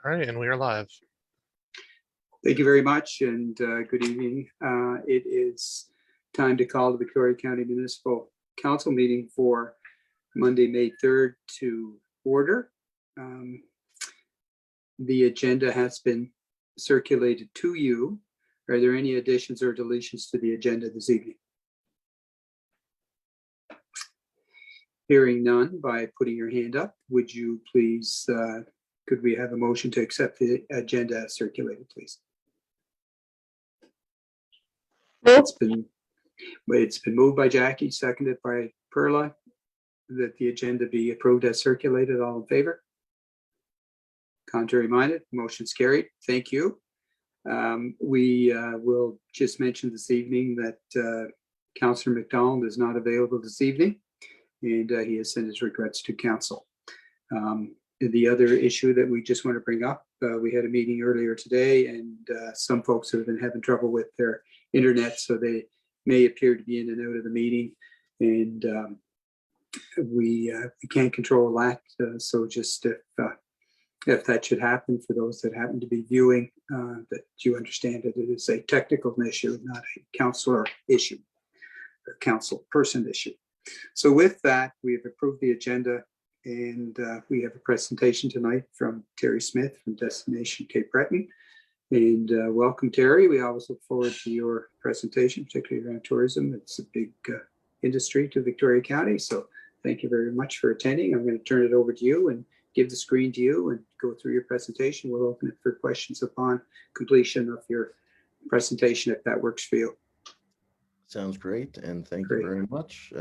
All right, and we are live. Thank you very much, and good evening. It is time to call the Victoria County Municipal Council meeting for Monday, May 3rd to order. The agenda has been circulated to you. Are there any additions or deletions to the agenda this evening? Hearing none, by putting your hand up, would you please, could we have a motion to accept the agenda as circulated, please? It's been moved by Jackie, seconded by Perla, that the agenda be approved as circulated. All in favor? Contrary minded? Motion's carried. Thank you. We will just mention this evening that Councillor McDonald is not available this evening, and he has sent his regrets to council. The other issue that we just want to bring up, we had a meeting earlier today, and some folks have been having trouble with their internet, so they may appear to be in and out of the meeting, and we can't control that. So just if that should happen, for those that happen to be viewing, that you understand that it is a technical issue, not a councillor issue or council person issue. So with that, we have approved the agenda, and we have a presentation tonight from Terry Smith from Destination Cape Breton. And welcome, Terry. We always look forward to your presentation, particularly around tourism. It's a big industry to Victoria County. So thank you very much for attending. I'm going to turn it over to you and give the screen to you and go through your presentation. We'll open it for questions upon completion of your presentation, if that works for you. Sounds great, and thank you very much.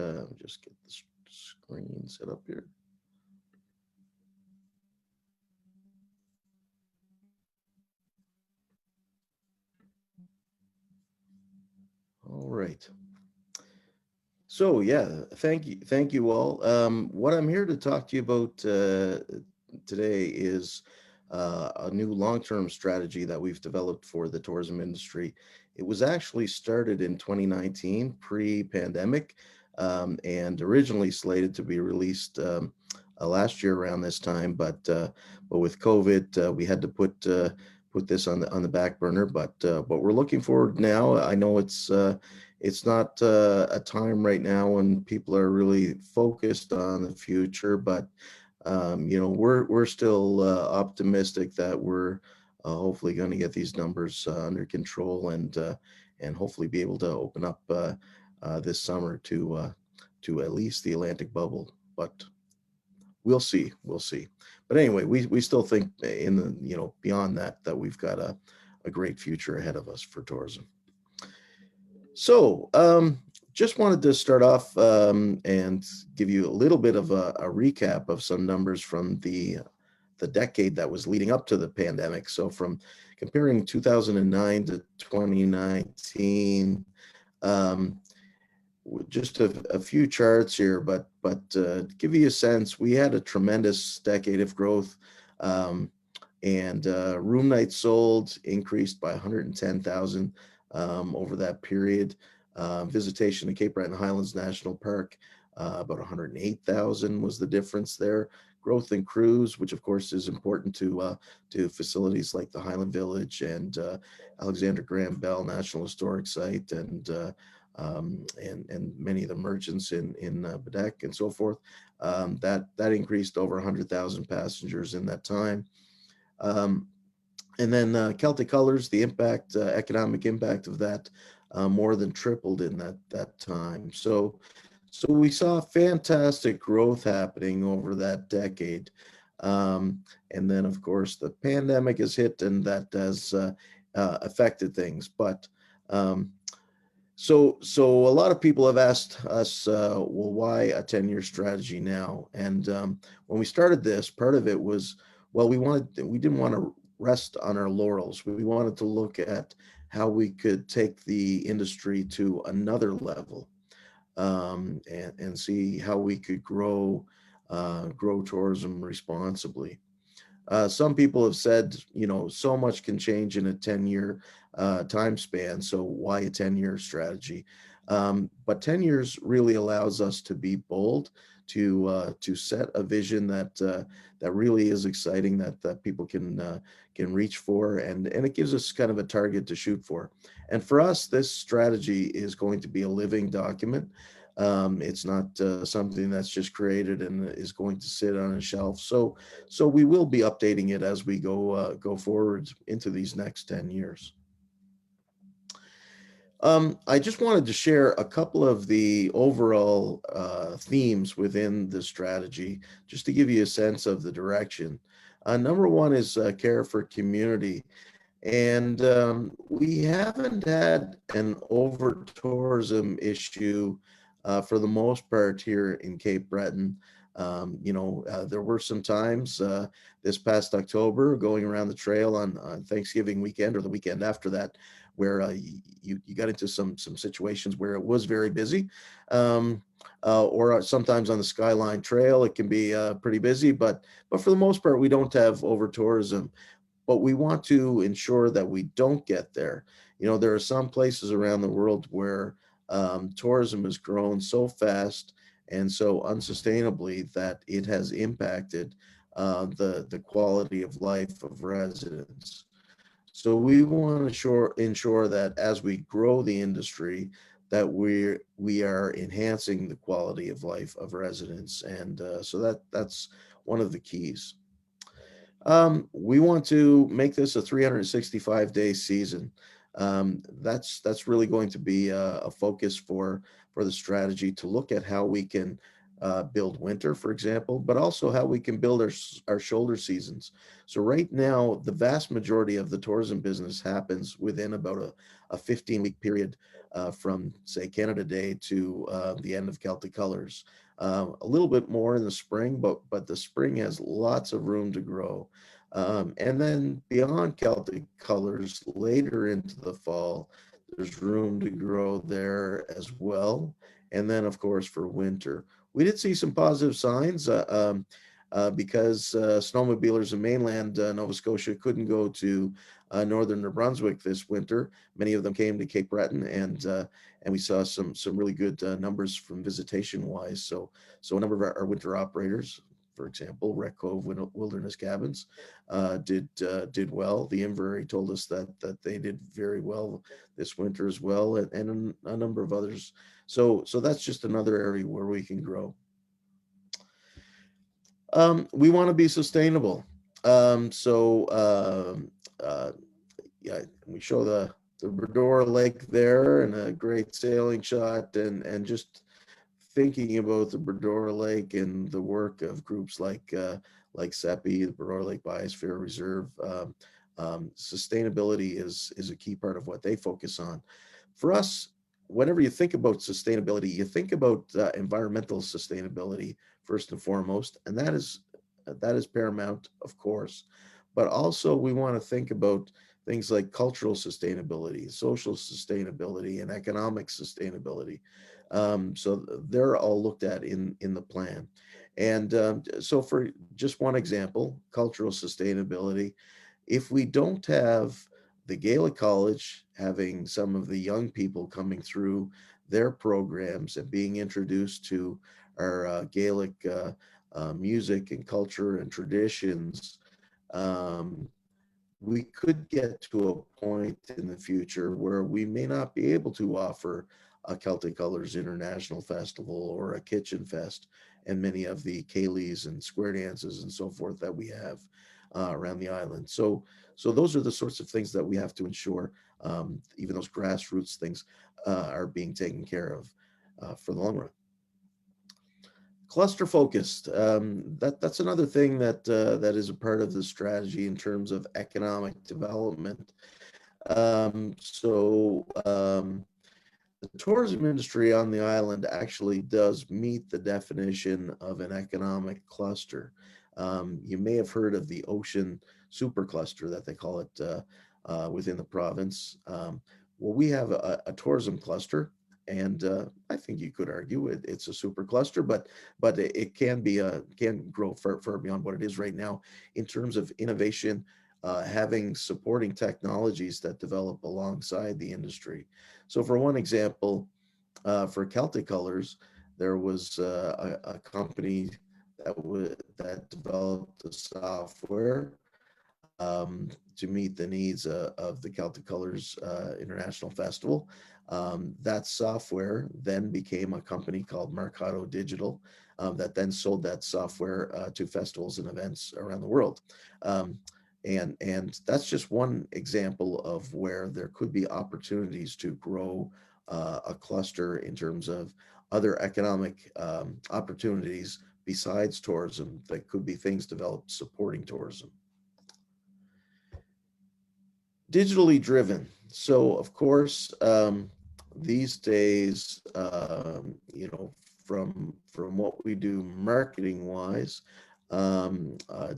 Just get the screen set up here. All right. So yeah, thank you all. What I'm here to talk to you about today is a new long-term strategy that we've developed for the tourism industry. It was actually started in 2019, pre-pandemic, and originally slated to be released last year around this time, but with COVID, we had to put this on the back burner. But we're looking forward now. I know it's not a time right now when people are really focused on the future, but we're still optimistic that we're hopefully going to get these numbers under control and hopefully be able to open up this summer to at least the Atlantic bubble. But we'll see. But anyway, we still think in the beyond that we've got a great future ahead of us for tourism. So just wanted to start off and give you a little bit of a recap of some numbers from the decade that was leading up to the pandemic. So from comparing 2009 to 2019, just a few charts here, but to give you a sense, we had a tremendous decade of growth, and room nights sold increased by 110,000 over that period. Visitation to Cape Breton Highlands National Park, about 108,000 was the difference there. Growth in cruise, which of course is important to facilities like the Highland Village and Alexander Graham Bell National Historic Site, and many of the merchants in Bedeque and so forth. That increased over 100,000 passengers in that time. And then Celtic Colors, the impact, economic impact of that more than tripled in that time. So we saw fantastic growth happening over that decade. And then of course the pandemic has hit, and that has affected things. But so a lot of people have asked us, well, why a 10-year strategy now? And when we started this, part of it was, well, we didn't want to rest on our laurels. We wanted to look at how we could take the industry to another level, and see how we could grow tourism responsibly. Some people have said, so much can change in a 10-year time span, so why a 10-year strategy? But 10 years really allows us to be bold, to set a vision that really is exciting, that people can reach for, and it gives us kind of a target to shoot for. And for us, this strategy is going to be a living document. It's not something that's just created and is going to sit on a shelf. So we will be updating it as we go forward into these next 10 years. I just wanted to share a couple of the overall themes within the strategy, just to give you a sense of the direction. Number one is care for community. And we haven't had an over tourism issue for the most part here in Cape Breton. There were some times this past October going around the trail on Thanksgiving weekend or the weekend after that, where you got into some situations where it was very busy. Or sometimes on the Skyline Trail, it can be pretty busy, but for the most part, we don't have over tourism. But we want to ensure that we don't get there. There are some places around the world where tourism has grown so fast and so unsustainably that it has impacted the quality of life of residents. So we want to ensure that as we grow the industry, that we are enhancing the quality of life of residents, and so that's one of the keys. We want to make this a 365-day season. That's really going to be a focus for the strategy, to look at how we can build winter, for example, but also how we can build our shoulder seasons. So right now, the vast majority of the tourism business happens within about a 15-week period from, say, Canada Day to the end of Celtic Colors. A little bit more in the spring, but the spring has lots of room to grow. And then beyond Celtic Colors, later into the fall, there's room to grow there as well. And then, of course, for winter, we did see some positive signs because snowmobilers in mainland Nova Scotia couldn't go to northern New Brunswick this winter. Many of them came to Cape Breton, and we saw some really good numbers from visitation wise. So a number of our winter operators, for example, Wreck Cove Wilderness Cabins, did well. The Inverurie told us that they did very well this winter as well, and a number of others. So that's just another area where we can grow. We want to be sustainable. Yeah, we show the Bredora Lake there, and a great sailing shot, and just thinking about the Bredora Lake and the work of groups like CEPI, the Bredora Lake Biosphere Reserve. Sustainability is a key part of what they focus on. For us, whenever you think about sustainability, you think about environmental sustainability first and foremost, and that is paramount, of course. But also, we want to think about things like cultural sustainability, social sustainability, and economic sustainability. So they're all looked at in the plan. And so, for just one example, cultural sustainability, if we don't have the Gaelic College having some of the young people coming through their programs and being introduced to our Gaelic music and culture and traditions, um, we could get to a point in the future where we may not be able to offer a Celtic Colors International Festival or a Kitchen Fest and many of the ceilidhs and square dances and so forth that we have around the island. So those are the sorts of things that we have to ensure, even those grassroots things are being taken care of for the long run. Cluster focused. That's another thing that is a part of the strategy in terms of economic development. The tourism industry on the island actually does meet the definition of an economic cluster. You may have heard of the ocean supercluster that they call it within the province. Well, we have a tourism cluster, and I think you could argue it's a supercluster, but it can grow far beyond what it is right now in terms of innovation, having supporting technologies that develop alongside the industry. So, for one example, for Celtic Colors, there was a company that developed the software to meet the needs of the Celtic Colors International Festival. That software then became a company called Mercado Digital that then sold that software to festivals and events around the world. Um, and that's just one example of where there could be opportunities to grow a cluster in terms of other economic opportunities besides tourism. That could be things developed supporting tourism. Digitally driven. So of course, these days, from what we do marketing wise,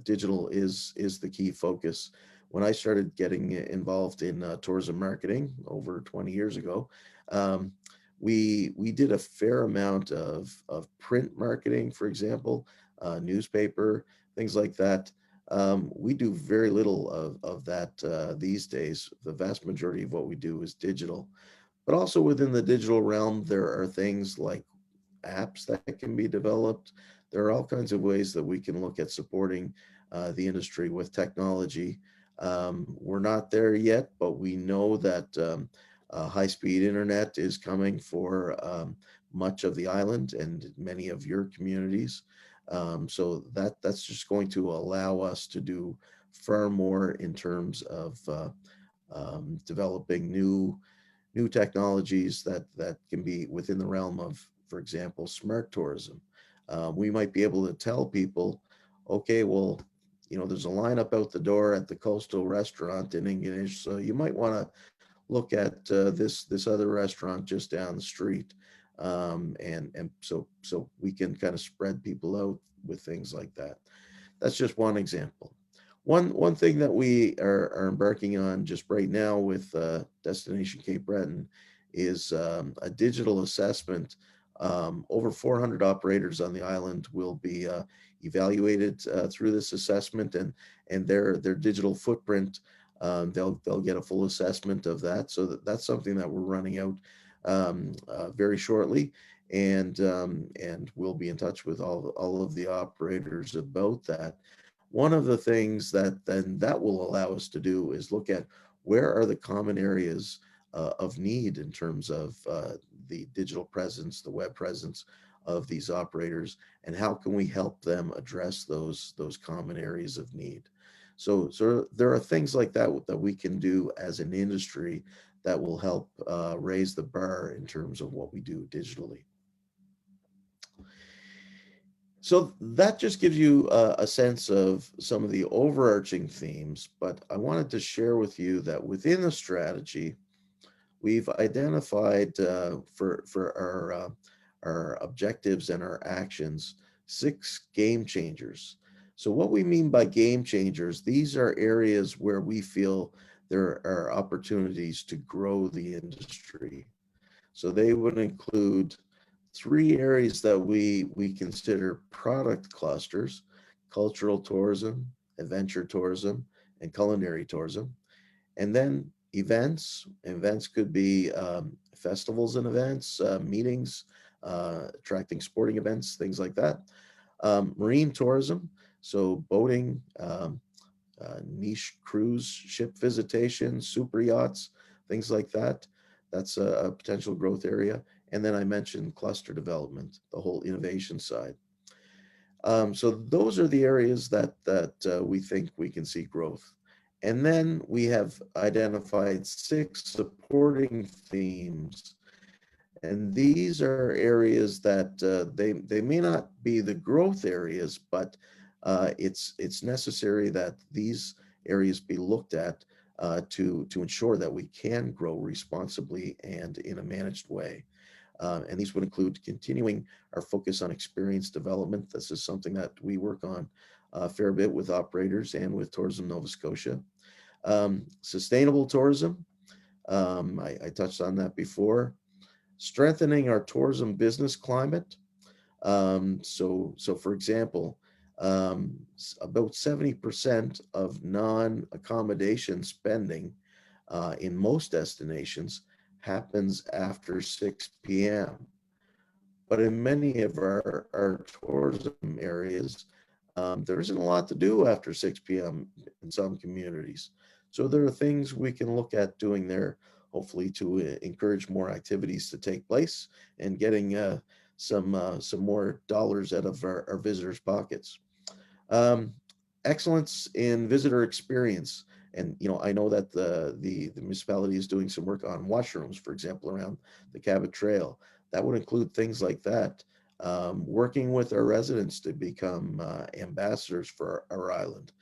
digital is the key focus. When I started getting involved in tourism marketing over 20 years ago, um, we did a fair amount of print marketing, for example, newspaper, things like that. We do very little of that these days. The vast majority of what we do is digital. But also within the digital realm, there are things like apps that can be developed. There are all kinds of ways that we can look at supporting the industry with technology. We're not there yet, but we know that high-speed internet is coming for much of the island and many of your communities. So that's just going to allow us to do far more in terms of developing new technologies that can be within the realm of, for example, smart tourism. We might be able to tell people, okay, well, there's a lineup out the door at the Coastal Restaurant in English, so you might want to look at this other restaurant just down the street, and so we can kind of spread people out with things like that. That's just one example. One thing that we are embarking on just right now with Destination Cape Breton is a digital assessment. Over 400 operators on the island will be evaluated through this assessment, and their digital footprint. They'll get a full assessment of that. So that's something that we're running out very shortly, and we'll be in touch with all of the operators about that. One of the things that will allow us to do is look at where are the common areas of need in terms of the digital presence, the web presence of these operators, and how can we help them address those common areas of need. So there are things like that we can do as an industry that will help raise the bar in terms of what we do digitally. So that just gives you a sense of some of the overarching themes, but I wanted to share with you that within the strategy, we've identified for our objectives and our actions 6 game changers. So what we mean by game changers, these are areas where we feel there are opportunities to grow the industry. So they would include 3 areas that we consider product clusters: cultural tourism, adventure tourism, and culinary tourism. And then events. Events could be festivals and events, meetings, attracting sporting events, things like that. Marine tourism, so boating, niche cruise ship visitation, super yachts, things like that. That's a potential growth area. And then I mentioned cluster development, the whole innovation side. So those are the areas that we think we can see growth. And then we have identified 6 supporting themes. And these are areas that they may not be the growth areas, but it's necessary that these areas be looked at to ensure that we can grow responsibly and in a managed way. And these would include continuing our focus on experience development. This is something that we work on a fair bit with operators and with Tourism Nova Scotia. Sustainable tourism, I touched on that before. Strengthening our tourism business climate. So for example, about 70% of non-accommodation spending in most destinations happens after 6 p.m. But in many of our tourism areas, there isn't a lot to do after 6 p.m. in some communities. So there are things we can look at doing there, hopefully to encourage more activities to take place and getting some more dollars out of our visitors' pockets. Um, Excellence in visitor experience. And I know that the municipality is doing some work on washrooms, for example, around the Cabot Trail. That would include things like that. Working with our residents to become ambassadors for our island,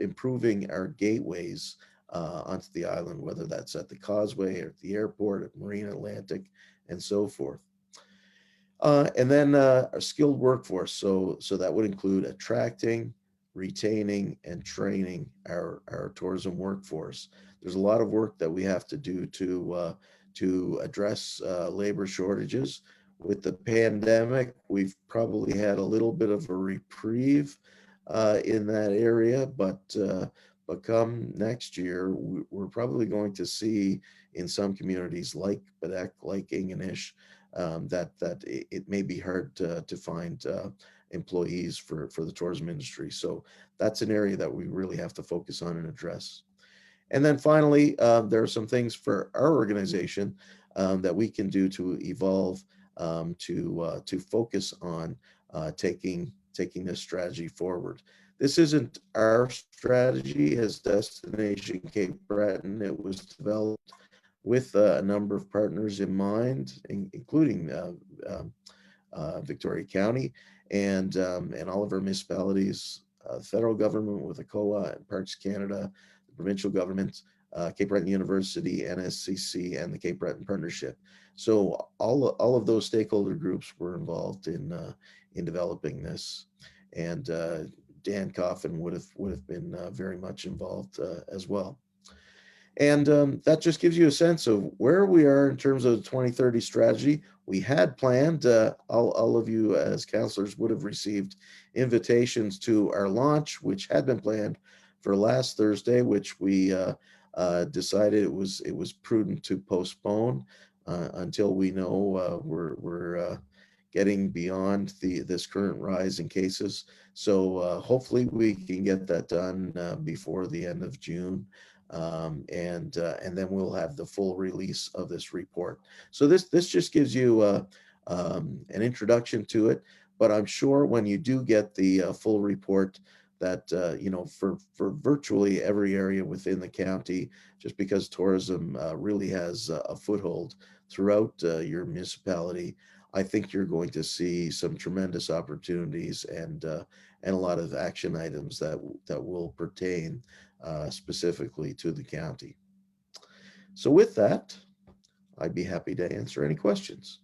improving our gateways onto the island, whether that's at the Causeway or at the airport, at Marine Atlantic, and so forth. And then a skilled workforce. So that would include attracting, retaining, and training our tourism workforce. There's a lot of work that we have to do to address labor shortages. With the pandemic, we've probably had a little bit of a reprieve in that area, but come next year, we're probably going to see in some communities like Baddeck, like Ingonish, that it may be hard to find employees for the tourism industry. So that's an area that we really have to focus on and address. And then finally, there are some things for our organization that we can do to evolve, to focus on taking this strategy forward. This isn't our strategy as Destination Cape Breton. It was developed with a number of partners in mind, including Victoria County and all of our municipalities, federal government with ACOA and Parks Canada, the provincial government, Cape Breton University, NSCC, and the Cape Breton Partnership. So all of those stakeholder groups were involved in developing this, and Dan Coffin would have been very much involved as well. And that just gives you a sense of where we are in terms of the 2030 strategy. We had planned, all of you as councillors would have received invitations to our launch, which had been planned for last Thursday, which we decided it was prudent to postpone until we know we're getting beyond this current rise in cases. So hopefully we can get that done before the end of June. And then we'll have the full release of this report. So this just gives you an introduction to it, but I'm sure when you do get the full report that for virtually every area within the county, just because tourism really has a foothold throughout your municipality, I think you're going to see some tremendous opportunities and a lot of action items that will pertain specifically to the county. So with that, I'd be happy to answer any questions.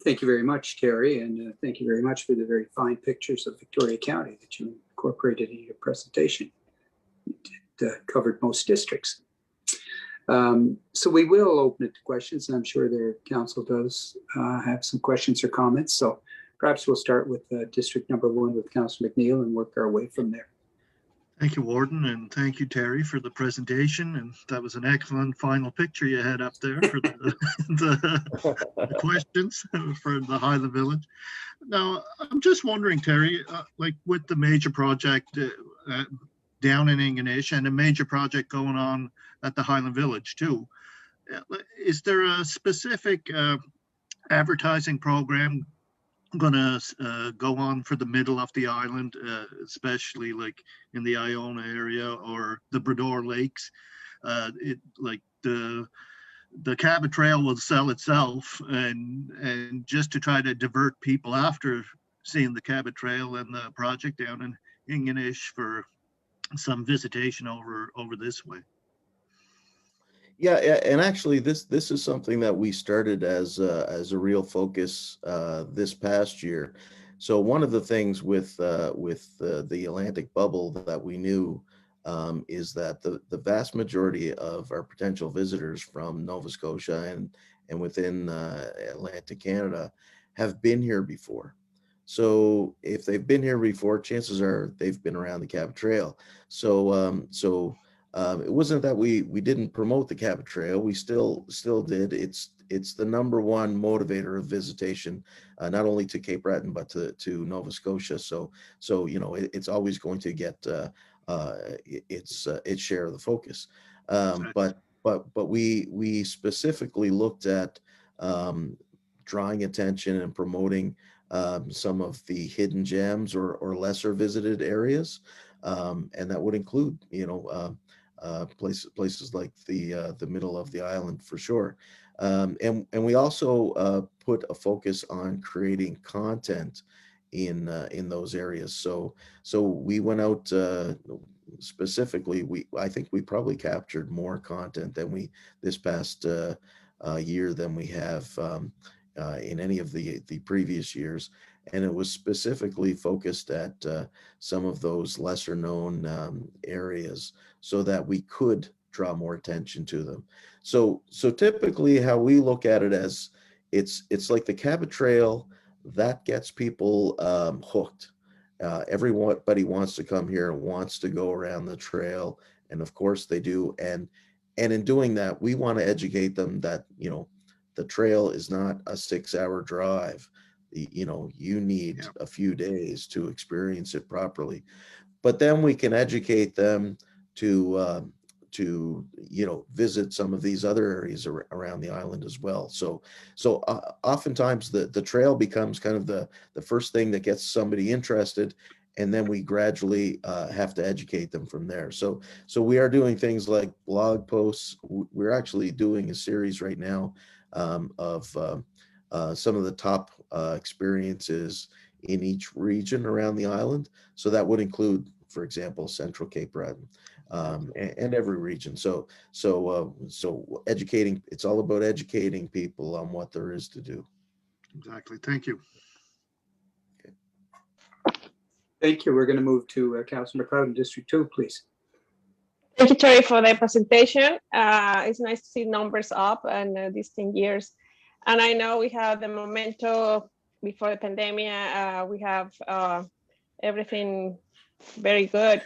Thank you very much, Terry, and thank you very much for the very fine pictures of Victoria County that you incorporated in your presentation. It covered most districts. So we will open it to questions, and I'm sure their council does have some questions or comments. So perhaps we'll start with district number 1 with Councillor McNeil and work our way from there. Thank you, Warden, and thank you, Terry, for the presentation. And that was an excellent final picture you had up there for the questions for the Highland Village. Now, I'm just wondering, Terry, like with the major project down in Ingonish and a major project going on at the Highland Village too, is there a specific advertising program going to go on for the middle of the island, especially like in the Iona area or the Brador Lakes? Like the Cabot Trail will sell itself, and just to try to divert people after seeing the Cabot Trail and the project down in Ingonish for some visitation over this way. Yeah, and actually, this is something that we started as a real focus this past year. So one of the things with the Atlantic bubble that we knew is that the vast majority of our potential visitors from Nova Scotia and within Atlantic Canada have been here before. So if they've been here before, chances are they've been around the Cabot Trail. So It wasn't that we didn't promote the Cabot Trail. We still did. It's the number one motivator of visitation, not only to Cape Breton but to Nova Scotia. So it's always going to get its share of the focus. But we specifically looked at drawing attention and promoting some of the hidden gems or lesser visited areas, and that would include places like the middle of the island for sure. And we also put a focus on creating content in those areas. So we went out specifically. I think we probably captured more content than we this past year than we have in any of the previous years. And it was specifically focused at some of those lesser known areas so that we could draw more attention to them. So typically how we look at it as it's like the Cabot Trail that gets people hooked. Everybody wants to come here and wants to go around the trail. And of course they do. And in doing that, we want to educate them that, the trail is not a 6-hour drive. You need a few days to experience it properly. But then we can educate them to visit some of these other areas around the island as well. So oftentimes the trail becomes kind of the first thing that gets somebody interested, and then we gradually have to educate them from there. So we are doing things like blog posts. We're actually doing a series right now of some of the top experiences in each region around the island. So that would include, for example, Central Cape Breton, and every region. So educating, it's all about educating people on what there is to do. Exactly. Thank you. Thank you. We're going to move to Councillor McLeod in District 2, please. Thank you, Terry, for the presentation. It's nice to see numbers up and these 10 years. And I know we have the momentum before the pandemic. We have everything very good.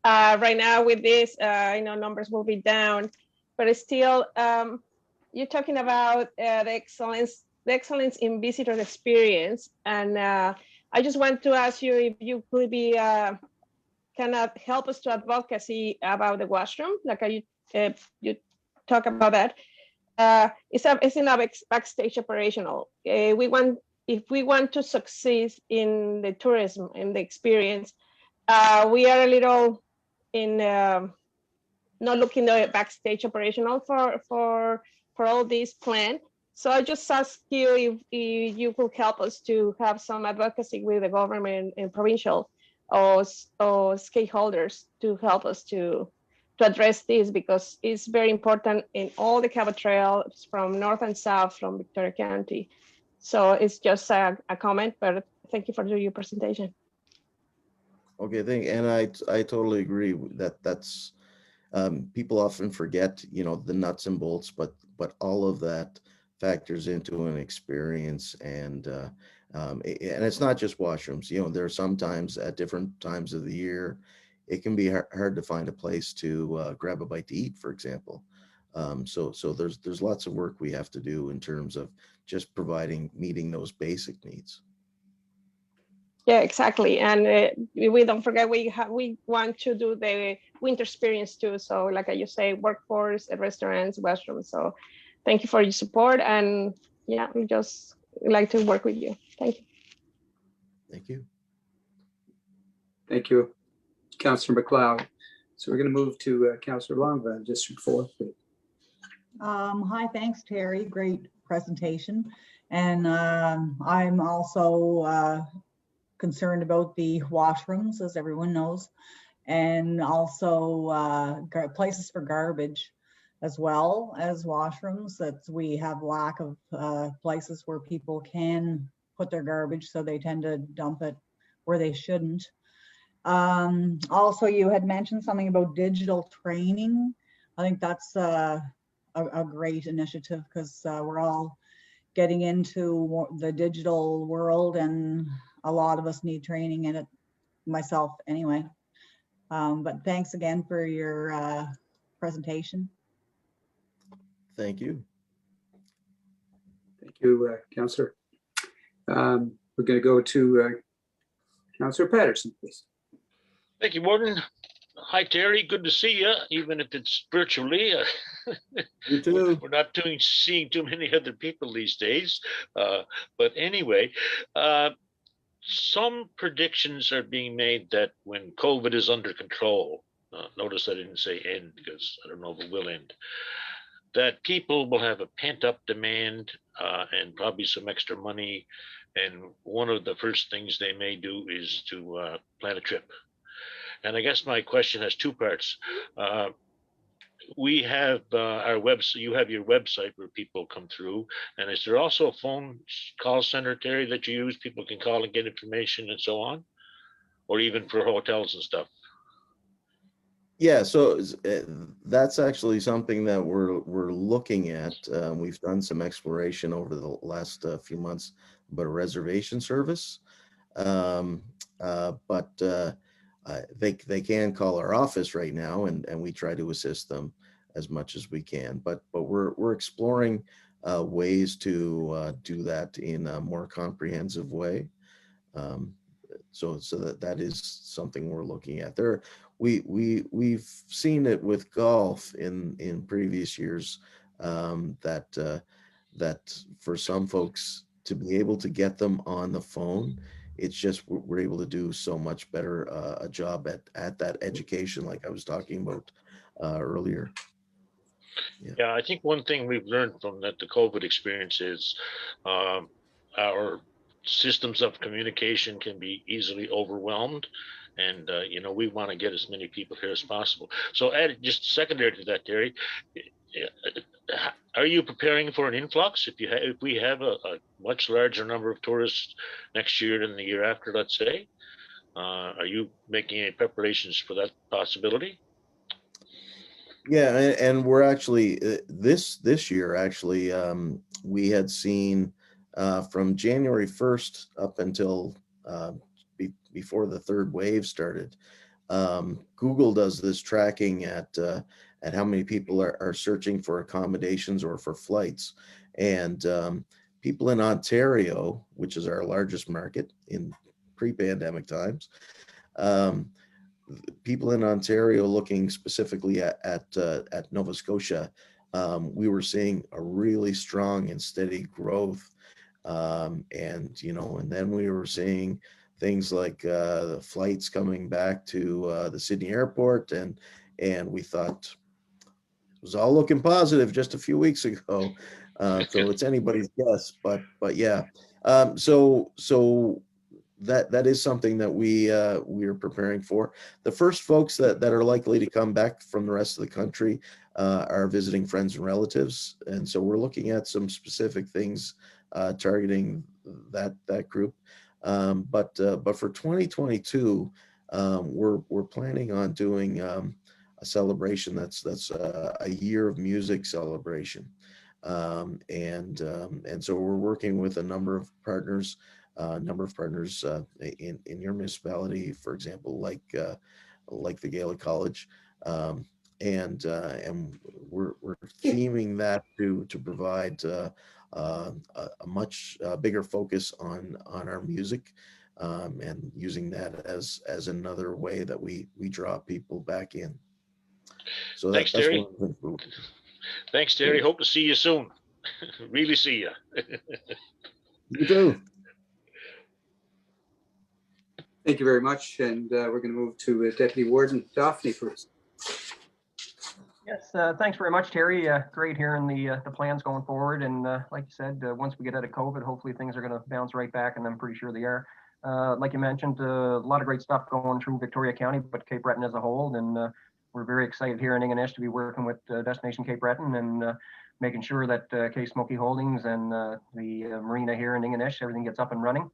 Right now with this, I know numbers will be down, but it's still, you're talking about the excellence in visitor experience. And I just want to ask you if you could be kind of help us to advocacy about the washroom, like you talk about that. It's in a backstage operational. If we want to succeed in the tourism and the experience, we are a little in not looking at backstage operational for all these plans. So I just ask you if you could help us to have some advocacy with the government and provincial or stakeholders to help us to address this, because it's very important in all the Cabot Trail from north and south from Victoria County. So it's just a comment, but thank you for your presentation. Okay, and I totally agree that's people often forget, the nuts and bolts, but all of that factors into an experience, and it's not just washrooms. There are sometimes at different times of the year, it can be hard to find a place to grab a bite to eat, for example. So there's lots of work we have to do in terms of just meeting those basic needs. Yeah, exactly. And we don't forget, we want to do the winter experience too. So like you say, workforce, restaurants, washrooms. So thank you for your support. And yeah, we just like to work with you. Thank you. Thank you. Thank you, Councillor McLeod. So we're going to move to Councillor Longva, District 4, please. Hi, thanks, Terry. Great presentation. And I'm also concerned about the washrooms, as everyone knows, and also places for garbage as well as washrooms. That we have lack of places where people can put their garbage, so they tend to dump it where they shouldn't. Also, you had mentioned something about digital training. I think that's a great initiative, because we're all getting into the digital world, and a lot of us need training in it, myself anyway. But thanks again for your presentation. Thank you. Thank you, Councillor. We're going to go to Councillor Patterson, please. Thank you, Warden. Hi, Terry. Good to see you, even if it's virtually. You too. We're not seeing too many other people these days. But anyway, some predictions are being made that when COVID is under control, notice I didn't say end because I don't know if it will end, that people will have a pent-up demand and probably some extra money. And one of the first things they may do is to plan a trip. And I guess my question has two parts. We have our website, you have your website where people come through. And is there also a phone call center, Terry, that you use? People can call and get information and so on, or even for hotels and stuff? Yeah, so that's actually something that we're looking at. We've done some exploration over the last few months about a reservation service, but they can call our office right now, and we try to assist them as much as we can. But we're exploring ways to do that in a more comprehensive way. So that is something we're looking at. We've seen it with golf in previous years, that for some folks to be able to get them on the phone, it's just we're able to do so much better a job at that education, like I was talking about earlier. Yeah, I think one thing we've learned from the COVID experience is our systems of communication can be easily overwhelmed. And, we want to get as many people here as possible. So just secondary to that, Terry, are you preparing for an influx? If we have a much larger number of tourists next year than the year after, let's say, are you making any preparations for that possibility? Yeah, and we're actually this year actually we had seen from January 1st up until before the third wave started. Google does this tracking at how many people are searching for accommodations or for flights, and people in Ontario, which is our largest market in pre-pandemic times, people in Ontario looking specifically at Nova Scotia, we were seeing a really strong and steady growth, and then we were seeing things like the flights coming back to the Sydney airport, and we thought it was all looking positive just a few weeks ago. So it's anybody's guess, but yeah. So that is something that we are preparing for. The first folks that are likely to come back from the rest of the country are visiting friends and relatives, and so we're looking at some specific things targeting that group. But for 2022, we're planning on doing a celebration that's a year of music celebration, and so we're working with a number of partners in your municipality, for example, like the Gaelic College, and we're theming that to provide a much bigger focus on our music, and using that as another way that we draw people back in. So Thanks, Terry. That's Thanks, Terry. Hope to see you soon. Really see you. you do. Thank you very much. And we're going to move to Deputy Warden Daphne first. Yes, thanks very much, Terry. Great hearing the plans going forward. And like you said, once we get out of COVID, hopefully things are going to bounce right back, and I'm pretty sure they are. Like you mentioned, a lot of great stuff going through Victoria County, but Cape Breton as a whole. And we're very excited here in Ingonish to be working with Destination Cape Breton and making sure that K Smoky Holdings and the marina here in Ingonish, everything gets up and running.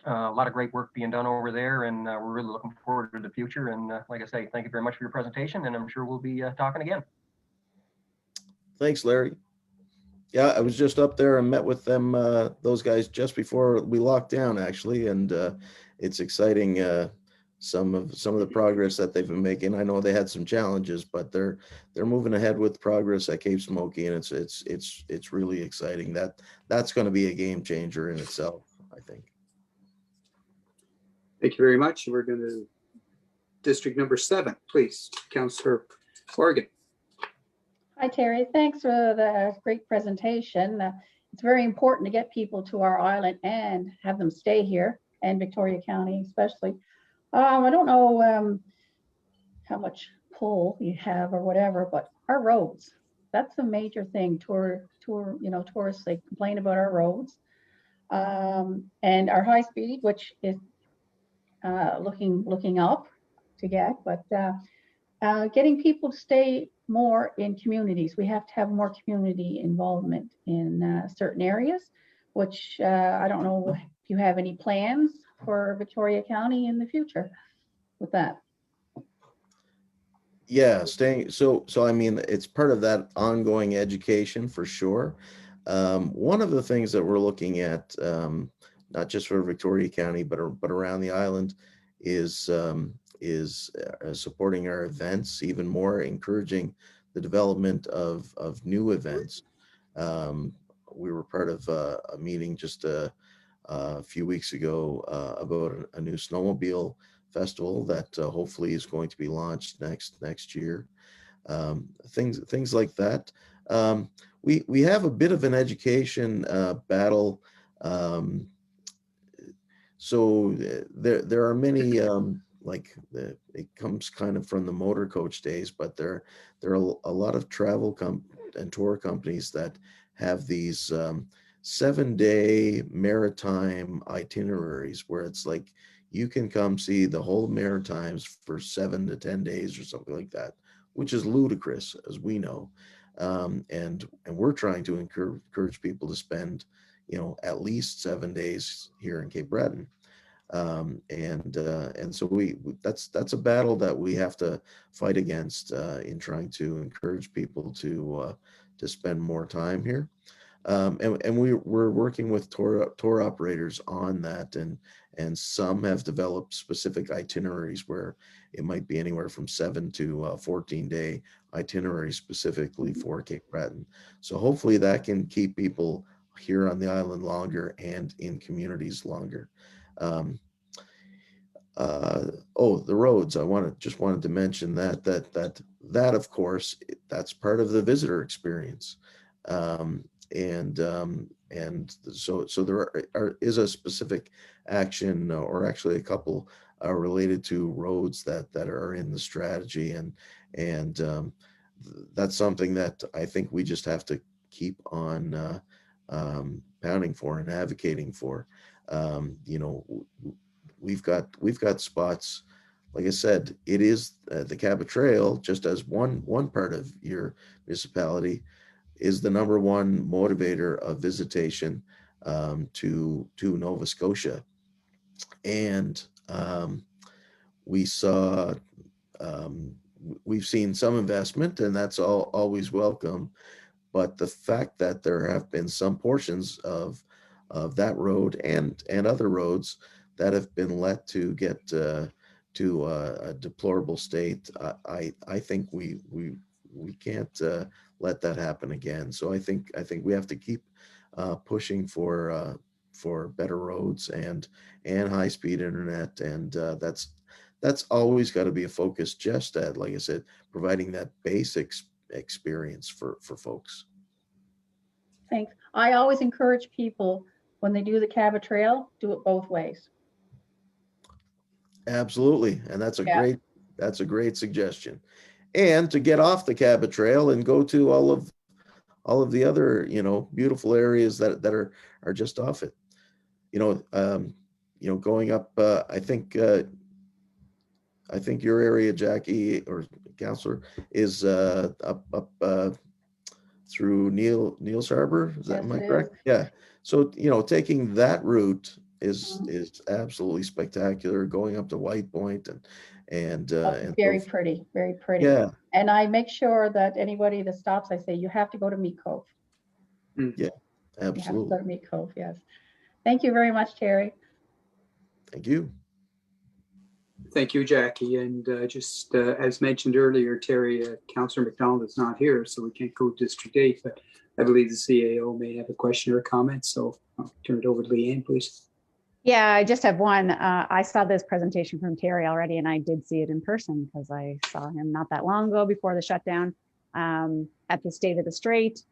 A lot of great work being done over there, and we're really looking forward to the future. And like I say, thank you very much for your presentation, and I'm sure we'll be talking again. Thanks, Larry. Yeah, I was just up there and met with them, those guys, just before we locked down, actually, and it's exciting some of the progress that they've been making. I know they had some challenges, but they're moving ahead with progress at Cape Smoky, and it's really exciting. That's going to be a game changer in itself, I think. Thank you very much. We're going to district number 7, please, Councillor Corrigan. Hi, Terry. Thanks for the great presentation. It's very important to get people to our island and have them stay here, and Victoria County especially. I don't know how much pull you have or whatever, but our roads, that's a major thing. Tourists, they complain about our roads. And our high speed, which is looking up to get, but getting people to stay more in communities. We have to have more community involvement in certain areas, which I don't know if you have any plans for Victoria County in the future with that. Yeah, so I mean, it's part of that ongoing education for sure. One of the things that we're looking at, not just for Victoria County, but around the island, is supporting our events even more, encouraging the development of new events. We were part of a meeting just a few weeks ago about a new snowmobile festival that hopefully is going to be launched next year. Things like that. We have a bit of an education battle. So there are many it comes kind of from the motor coach days, but there are a lot of travel and tour companies that have these 7-day maritime itineraries where it's like you can come see the whole Maritimes for 7 to 10 days or something like that, which is ludicrous, as we know. And we're trying to encourage people to spend, at least 7 days here in Cape Breton. And so that's a battle that we have to fight against in trying to encourage people to spend more time here. And we're working with tour operators on that, and some have developed specific itineraries where it might be anywhere from 7 to 14-day itineraries specifically for Cape Breton. So hopefully that can keep people here on the island longer and in communities longer. The roads. I wanted to mention that of course that's part of the visitor experience. And so there is a specific action, or actually a couple related to roads that are in the strategy, and that's something that I think we just have to keep on pounding for and advocating for. We've got spots. Like I said, it is the Cabot Trail, just as one part of your municipality, is the #1 motivator of visitation to Nova Scotia. And we've seen some investment, and that's always welcome. But the fact that there have been some portions of that road and other roads that have been let to get to a deplorable state, I think we can't let that happen again. So I think we have to keep pushing for better roads and high-speed internet, and that's always got to be a focus, just at, like I said, providing that basic experience for folks. Thanks. I always encourage people, when they do the Cabot Trail, do it both ways. Absolutely, and that's a great suggestion. And to get off the Cabot Trail and go to all of the other beautiful areas that are just off it. Going up. I think your area, Jackie or Councillor, is up through Neils Harbor. Am I correct? Yeah. So taking that route is absolutely spectacular. Going up to White Point and very pretty. Yeah. And I make sure that anybody that stops, I say, you have to go to Meat Cove. Yeah, absolutely. You have to go to Meat Cove. Yes. Thank you very much, Terry. Thank you. Thank you, Jackie. And just as mentioned earlier, Terry, Councillor McDonald is not here, so we can't go District 8, but I believe the CAO may have a question or a comment. So I'll turn it over to Leanne, please. Yeah, I just have one. I saw this presentation from Terry already, and I did see it in person because I saw him not that long ago before the shutdown at the State of the Strait.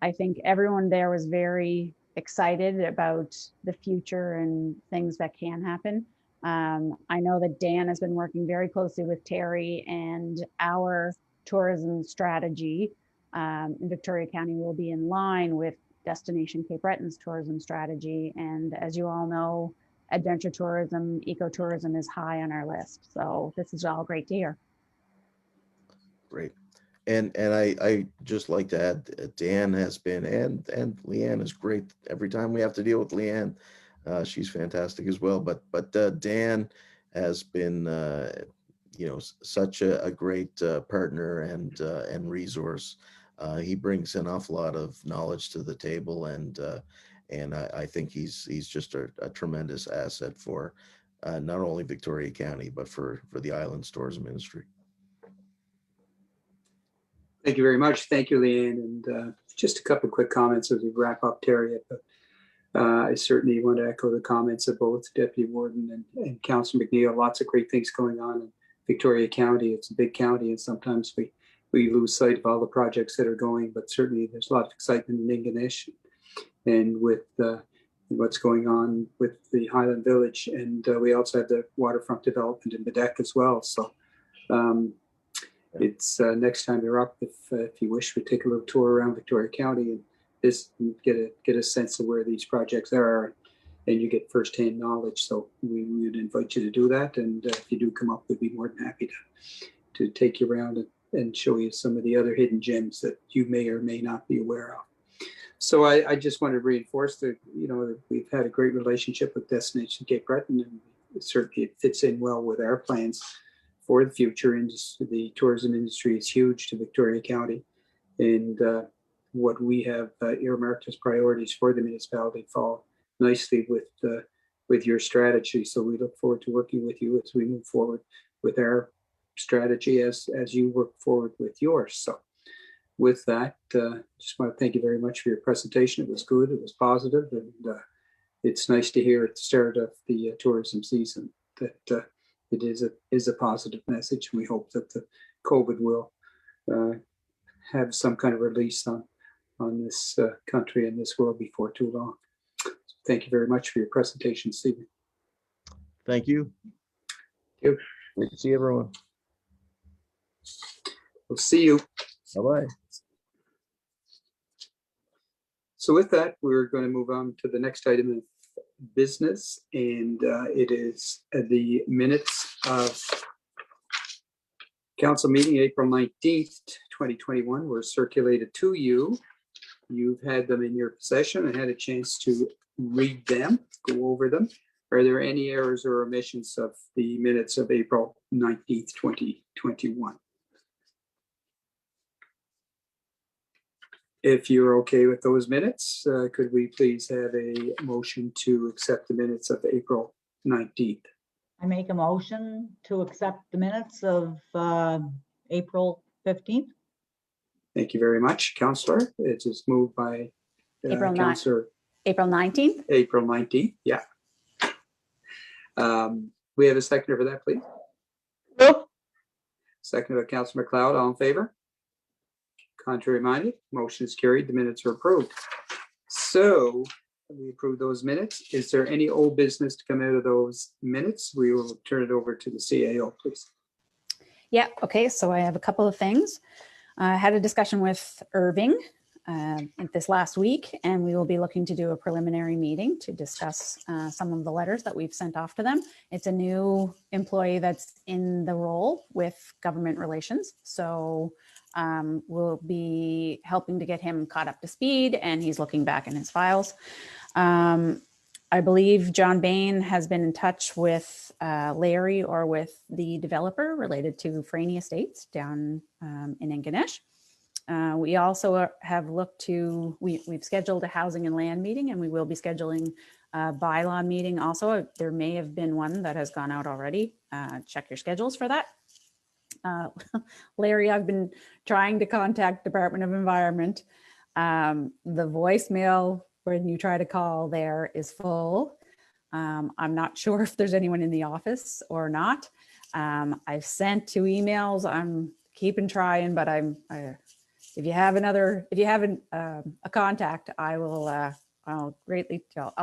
I think everyone there was very excited about the future and things that can happen. I know that Dan has been working very closely with Terry, and our tourism strategy in Victoria County will be in line with Destination Cape Breton's tourism strategy. And as you all know, adventure tourism, ecotourism is high on our list. So this is all great to hear. Great. And I just like to add, Dan has been, and Leanne is great. Every time we have to deal with Leanne, she's fantastic as well. But Dan has been, such a great partner and resource. He brings an awful lot of knowledge to the table, and I think he's just a tremendous asset for not only Victoria County but for the island's tourism industry. Thank you very much. Thank you, Leanne. And just a couple of quick comments as we wrap up, Terry. I certainly want to echo the comments of both Deputy Warden and Councillor McNeil. Lots of great things going on in Victoria County. It's a big county, and sometimes we lose sight of all the projects that are going, but certainly there's a lot of excitement in Ingonish and with what's going on with the Highland Village. And we also have the waterfront development in Bedeque as well. So it's next time you're up, if you wish, we take a little tour around Victoria County and get a sense of where these projects are, and you get firsthand knowledge. So we would invite you to do that. And if you do come up, we'd be more than happy to take you around and show you some of the other hidden gems that you may or may not be aware of. So I just want to reinforce that, we've had a great relationship with Destination Cape Breton, and certainly it fits in well with our plans for the future. And the tourism industry is huge to Victoria County, and what we have earmarked as priorities for the municipality fall nicely with your strategy. So we look forward to working with you as we move forward with our strategy as you work forward with yours. So with that, just want to thank you very much for your presentation. It was good, it was positive, and it's nice to hear at the start of the tourism season that it is a positive message. We hope that the COVID will have some kind of release on this country and this world before too long. So thank you very much for your presentation, Stephen. Thank you. Thank you. Great to see everyone. We'll see you. Bye-bye. So with that, we're going to move on to the next item of business, and it is the minutes of council meeting April 19th, 2021 were circulated to you. You've had them in your possession and had a chance to read them, go over them. Are there any errors or omissions of the minutes of April 19th, 2021? If you're okay with those minutes, could we please have a motion to accept the minutes of April 19th? I make a motion to accept the minutes of April 15th. Thank you very much, Councillor. It is moved by Councillor April 19th. April 19th, yeah. We have a seconder for that, please. Nope. Second by Councillor McLeod, all in favor? Contrary minded, motion is carried. The minutes are approved. So we approve those minutes. Is there any old business to come out of those minutes? We will turn it over to the CAO, please. Yeah, okay, so I have a couple of things. I had a discussion with Irving this last week, and we will be looking to do a preliminary meeting to discuss some of the letters that we've sent off to them. It's a new employee that's in the role with government relations. So we'll be helping to get him caught up to speed, and he's looking back in his files. I believe John Bain has been in touch with Larry or with the developer related to Franey Estates down in Ingonish. We also have looked to, we've scheduled a housing and land meeting, and we will be scheduling a bylaw meeting also. There may have been one that has gone out already check your schedules for that. Larry, I've been trying to contact Department of Environment. The voicemail when you try to call there is full. I'm not sure if there's anyone in the office or not. I've sent 2 emails. I'm keeping trying, but if you have a contact, I'll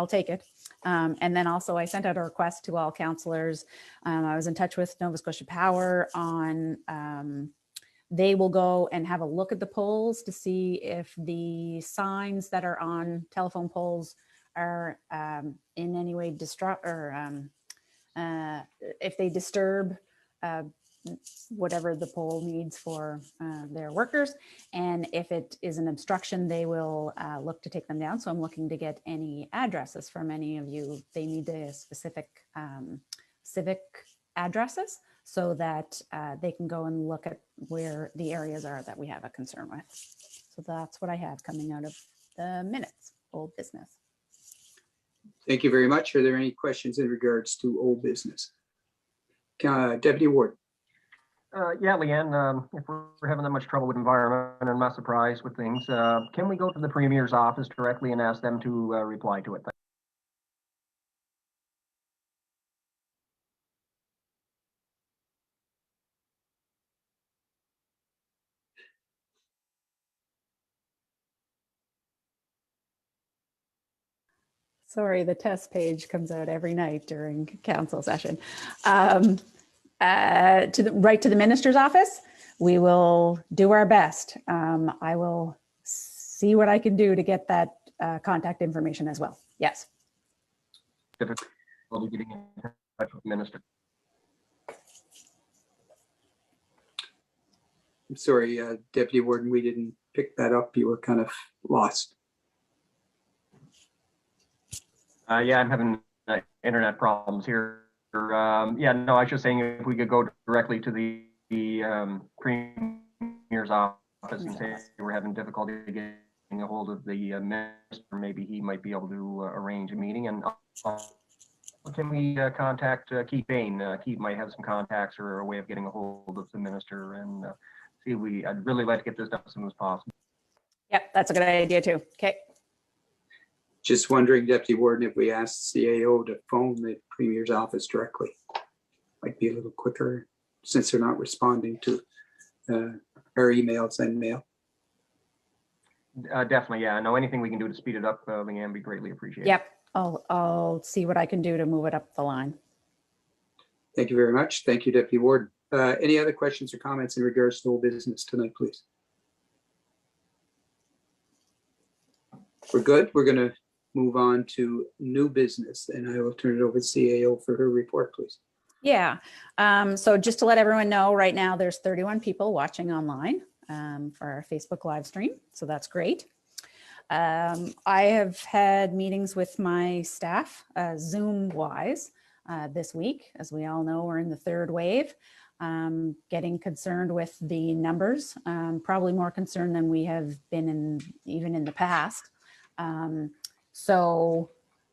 take it. And then also I sent out a request to all councillors. I was in touch with Nova Scotia Power on, they will go and have a look at the poles to see if the signs that are on telephone poles are in any way if they disturb whatever the pole needs for their workers. And if it is an obstruction, they will look to take them down. So I'm looking to get any addresses from any of you. They need the specific civic addresses so that they can go and look at where the areas are that we have a concern with. So that's what I have coming out of the minutes, old business. Thank you very much. Are there any questions in regards to old business? Deputy Ward. Yeah, Leanne, if we're having that much trouble with environment and I'm not surprised with things, can we go to the Premier's office directly and ask them to reply to it? Sorry, the test page comes out every night during council session. Right to the minister's office, we will do our best. I will see what I can do to get that contact information as well. Yes. Difficulty getting in touch with the minister. I'm sorry, Deputy Warden, we didn't pick that up. You were kind of lost. Yeah, I'm having internet problems here. Yeah, no, I was just saying if we could go directly to the Premier's office and say we're having difficulty getting a hold of the minister, maybe he might be able to arrange a meeting. And can we contact Keith Bain? Keith might have some contacts or a way of getting a hold of the minister and see. I'd really like to get this done as soon as possible. Yep, that's a good idea too. Okay. Just wondering, Deputy Warden, if we asked CAO to phone the Premier's office directly, might be a little quicker since they're not responding to our emails and mail. Definitely, yeah. No, anything we can do to speed it up, Leanne, be greatly appreciated. Yep, I'll see what I can do to move it up the line. Thank you very much. Thank you, Deputy Warden. Any other questions or comments in regards to old business tonight, please? We're good. We're going to move on to new business, and I will turn it over to CAO for her report, please. Yeah, so just to let everyone know, right now there's 31 people watching online for our Facebook live stream, so that's great. I have had meetings with my staff, Zoom-wise, this week. As we all know, we're in the 3rd wave, getting concerned with the numbers, probably more concerned than we have been even in the past. So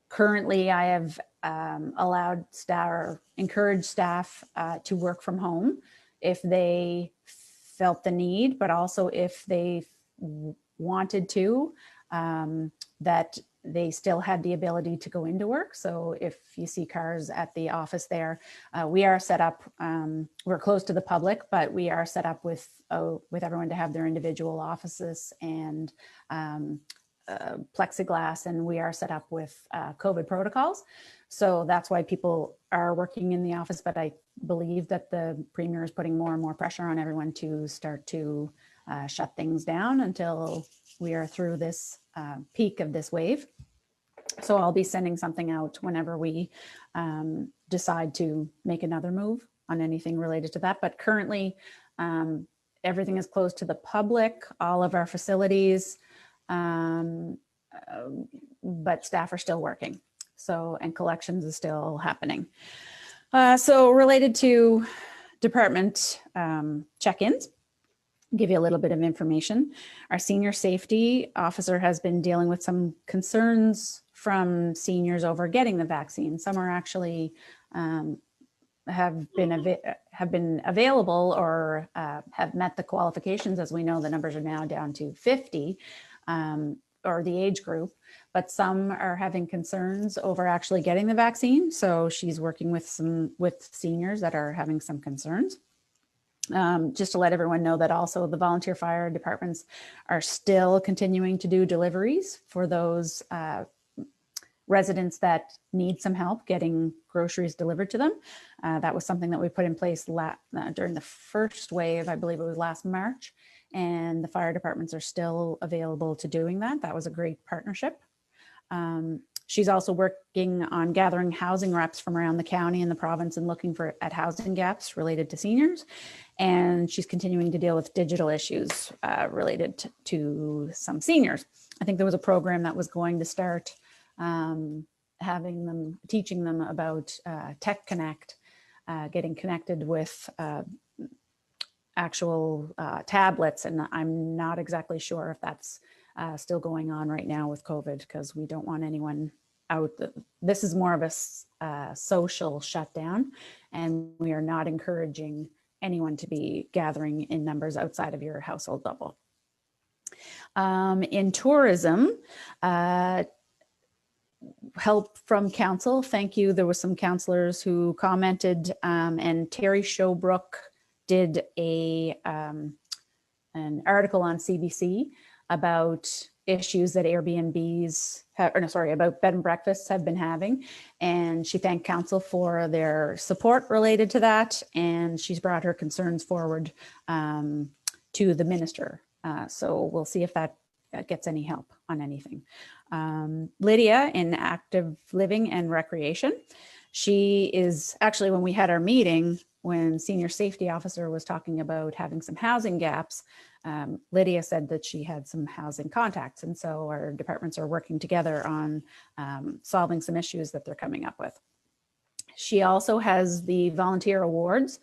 currently I have allowed staff or encouraged staff to work from home if they felt the need, but also if they wanted to, that they still had the ability to go into work. So if you see cars at the office there, we are set up, we're closed to the public, but we are set up with everyone to have their individual offices and plexiglass, and we are set up with COVID protocols. So that's why people are working in the office, but I believe that the Premier is putting more and more pressure on everyone to start to shut things down until we are through this peak of this wave. So I'll be sending something out whenever we decide to make another move on anything related to that. But currently, everything is closed to the public, all of our facilities, but staff are still working. So, and collections is still happening. So related to department check-ins, give you a little bit of information. Our senior safety officer has been dealing with some concerns from seniors over getting the vaccine. Some are actually have been available or have met the qualifications. As we know, the numbers are now down to 50, or the age group, but some are having concerns over actually getting the vaccine. So she's working with seniors that are having some concerns. Just to let everyone know that also the volunteer fire departments are still continuing to do deliveries for those residents that need some help getting groceries delivered to them. That was something that we put in place during the first wave, I believe it was last March, and the fire departments are still available to doing that. That was a great partnership. She's also working on gathering housing reps from around the county and the province and looking at housing gaps related to seniors. And she's continuing to deal with digital issues related to some seniors. I think there was a program that was going to start teaching them about Tech Connect, getting connected with actual tablets. And I'm not exactly sure if that's still going on right now with COVID, because we don't want anyone out. This is more of a social shutdown, and we are not encouraging anyone to be gathering in numbers outside of your household bubble. In tourism, help from council. Thank you. There were some councillors who commented, and Terry Showbrook did an article on CBC about issues that Airbnbs about bed and breakfasts have been having. And she thanked council for their support related to that. And she's brought her concerns forward to the minister. So we'll see if that gets any help on anything. Lydia in active living and recreation. She is actually, when we had our meeting, when senior safety officer was talking about having some housing gaps, Lydia said that she had some housing contacts. And so our departments are working together on solving some issues that they're coming up with. She also has the volunteer awards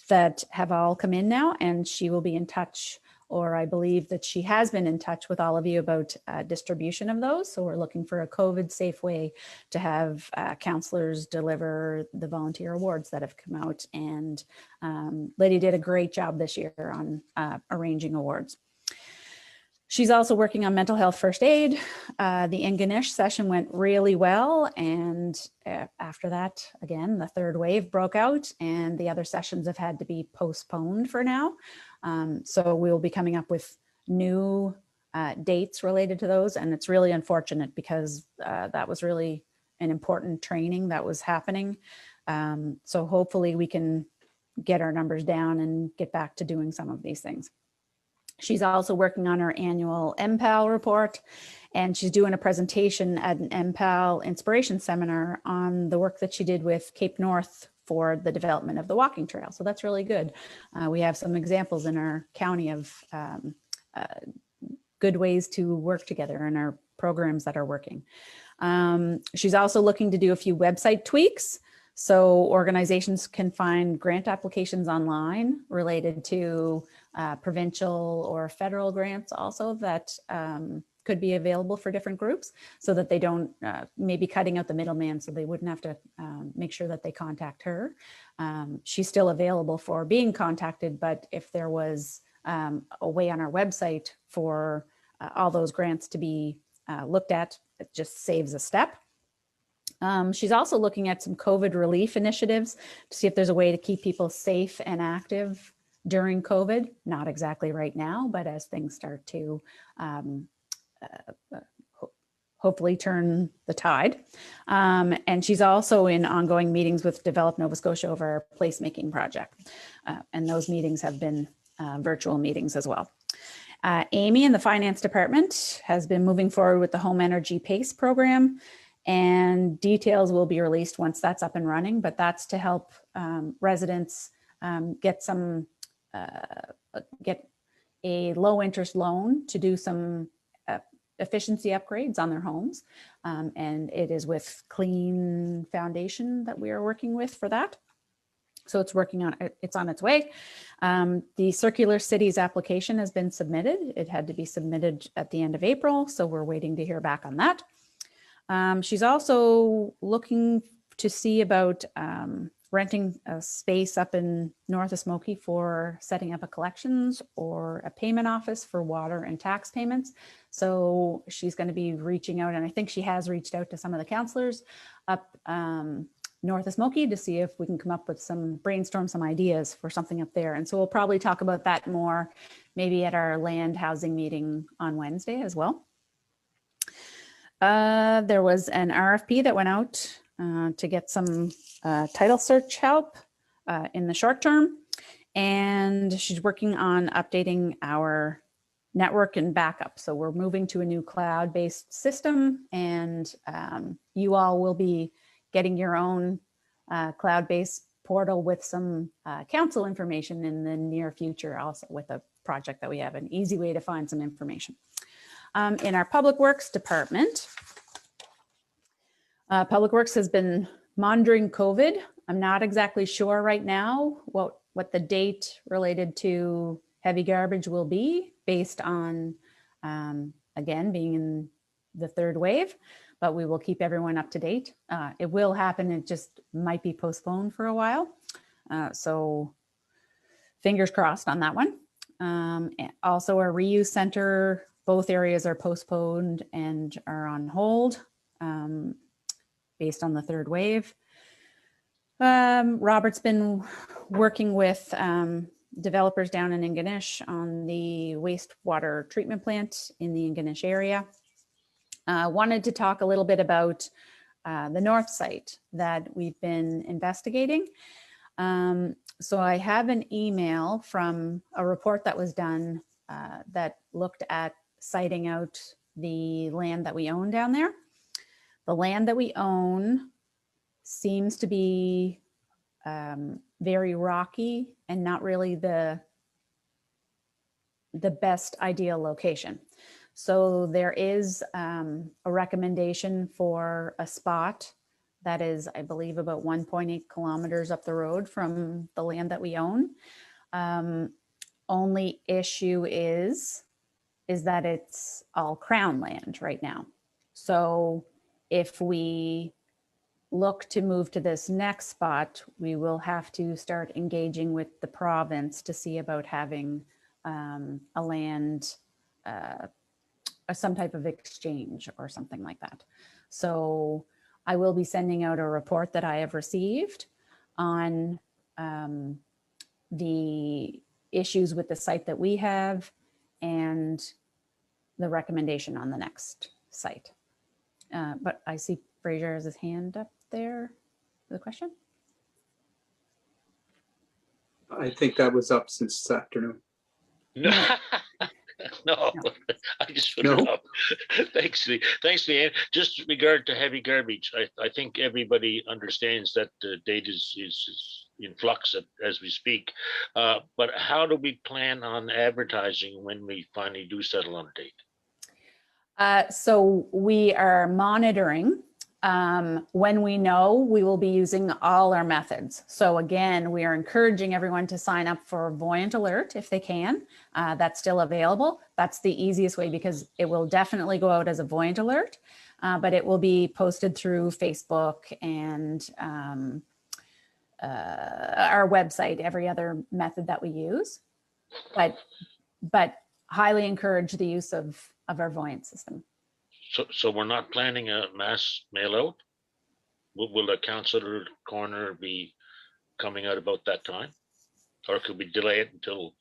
that have all come in now, and she will be in touch, or I believe that she has been in touch with all of you about distribution of those. So we're looking for a COVID safe way to have counselors deliver the volunteer awards that have come out. And Lydia did a great job this year on arranging awards. She's also working on mental health first aid. The Ingonish session went really well. And after that, again, the third wave broke out and the other sessions have had to be postponed for now. So we will be coming up with new dates related to those. And it's really unfortunate because that was really an important training that was happening. So hopefully we can get our numbers down and get back to doing some of these things. She's also working on her annual MPAL report, and she's doing a presentation at an MPAL inspiration seminar on the work that she did with Cape North for the development of the walking trail. So that's really good. We have some examples in our county of good ways to work together in our programs that are working. She's also looking to do a few website tweaks so organizations can find grant applications online related to provincial or federal grants also that could be available for different groups, so that they don't maybe cutting out the middleman, so they wouldn't have to make sure that they contact her. She's still available for being contacted, but if there was a way on our website for all those grants to be looked at, it just saves a step. She's also looking at some COVID relief initiatives to see if there's a way to keep people safe and active during COVID. Not exactly right now, but as things start to hopefully turn the tide. And she's also in ongoing meetings with Develop Nova Scotia over our placemaking project. And those meetings have been virtual meetings as well. Amy in the finance department has been moving forward with the Home Energy PACE program, and details will be released once that's up and running, but that's to help residents get a low interest loan to do some efficiency upgrades on their homes. And it is with Clean Foundation that we are working with for that. So it's on its way. The Circular Cities application has been submitted. It had to be submitted at the end of April, so we're waiting to hear back on that. She's also looking to see about renting a space up in north of Smoky for setting up a collections or a payment office for water and tax payments. So she's going to be reaching out, and I think she has reached out to some of the counselors up north of Smoky to see if we can come up with brainstorm some ideas for something up there. And so we'll probably talk about that more maybe at our land housing meeting on Wednesday as well. There was an RFP that went out to get some title search help in the short term. And she's working on updating our network and backup. So we're moving to a new cloud-based system, and you all will be getting your own cloud-based portal with some council information in the near future, also with a project that we have, an easy way to find some information. In our Public Works department, Public Works has been monitoring COVID. I'm not exactly sure right now what the date related to heavy garbage will be based on, again, being in the third wave, but we will keep everyone up to date. It will happen. It just might be postponed for a while. So fingers crossed on that one. And also our reuse center, both areas are postponed and are on hold based on the third wave. Robert's been working with developers down in Ingonish on the wastewater treatment plant in the Ingonish area. Wanted to talk a little bit about the north site that we've been investigating. So I have an email from a report that was done that looked at siting out the land that we own down there. The land that we own seems to be very rocky and not really the best ideal location. So there is a recommendation for a spot that is, I believe, about 1.8 kilometers up the road from the land that we own. Only issue is that it's all Crown land right now. So if we look to move to this next spot, we will have to start engaging with the province to see about having a land, some type of exchange or something like that. So I will be sending out a report that I have received on the issues with the site that we have and the recommendation on the next site. But I see Fraser has his hand up there for the question. I think that was up since this afternoon. No, no, No. I just put it up. Thanks, Leanne. Just in regard to heavy garbage, I think everybody understands that the date is in flux as we speak. But how do we plan on advertising when we finally do settle on a date? So we are monitoring. When we know, we will be using all our methods. So again, we are encouraging everyone to sign up for Voyant Alert if they can. That's still available. That's the easiest way because it will definitely go out as a Voyant Alert, but it will be posted through Facebook and our website, every other method that we use. But highly encourage the use of our Voyant system. So we're not planning a mass mail out? Will the councillor corner be coming out about that time? Or could we delay it until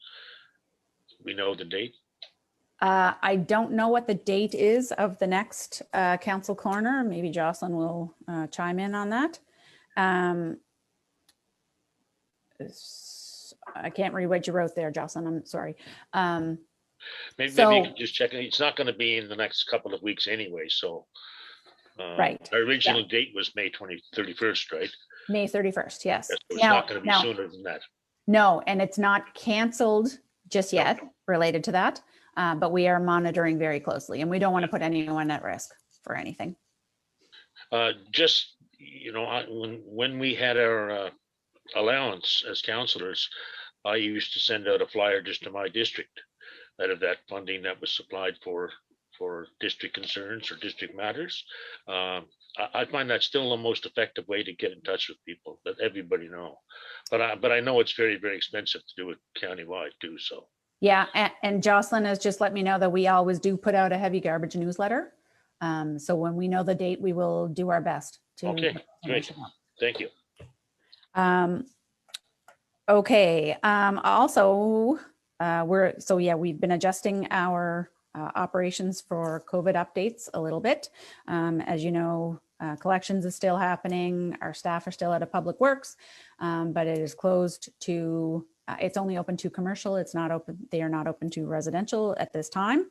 we know the date? I don't know what the date is of the next council corner. Maybe Jocelyn will chime in on that. I can't read what you wrote there, Jocelyn. I'm sorry. Maybe So- you can just check. It's not going to be in the next couple of weeks anyway. So Right, our original date was May 31st, right? May 31st, yes. Yes, so it's Now- not going to be now- sooner than that. No, and it's not canceled just yet related to that, but we are monitoring very closely and we don't want to put anyone at risk for anything. Just, when we had our allowance as councillors, I used to send out a flyer just to my district out of that funding that was supplied for for district concerns or district matters. I find that still the most effective way to get in touch with people, let everybody know. But I know it's very, very expensive to do it countywide too. So Yeah, and Jocelyn has just let me know that we always do put out a heavy garbage newsletter. So when we know the date, we will do our best to. Okay, put great. information out. thank you. Okay, also, we've been adjusting our operations for COVID updates a little bit. As you know, collections is still happening. Our staff are still out of Public Works, but it is closed to, it's only open to commercial. It's not open, they are not open to residential at this time.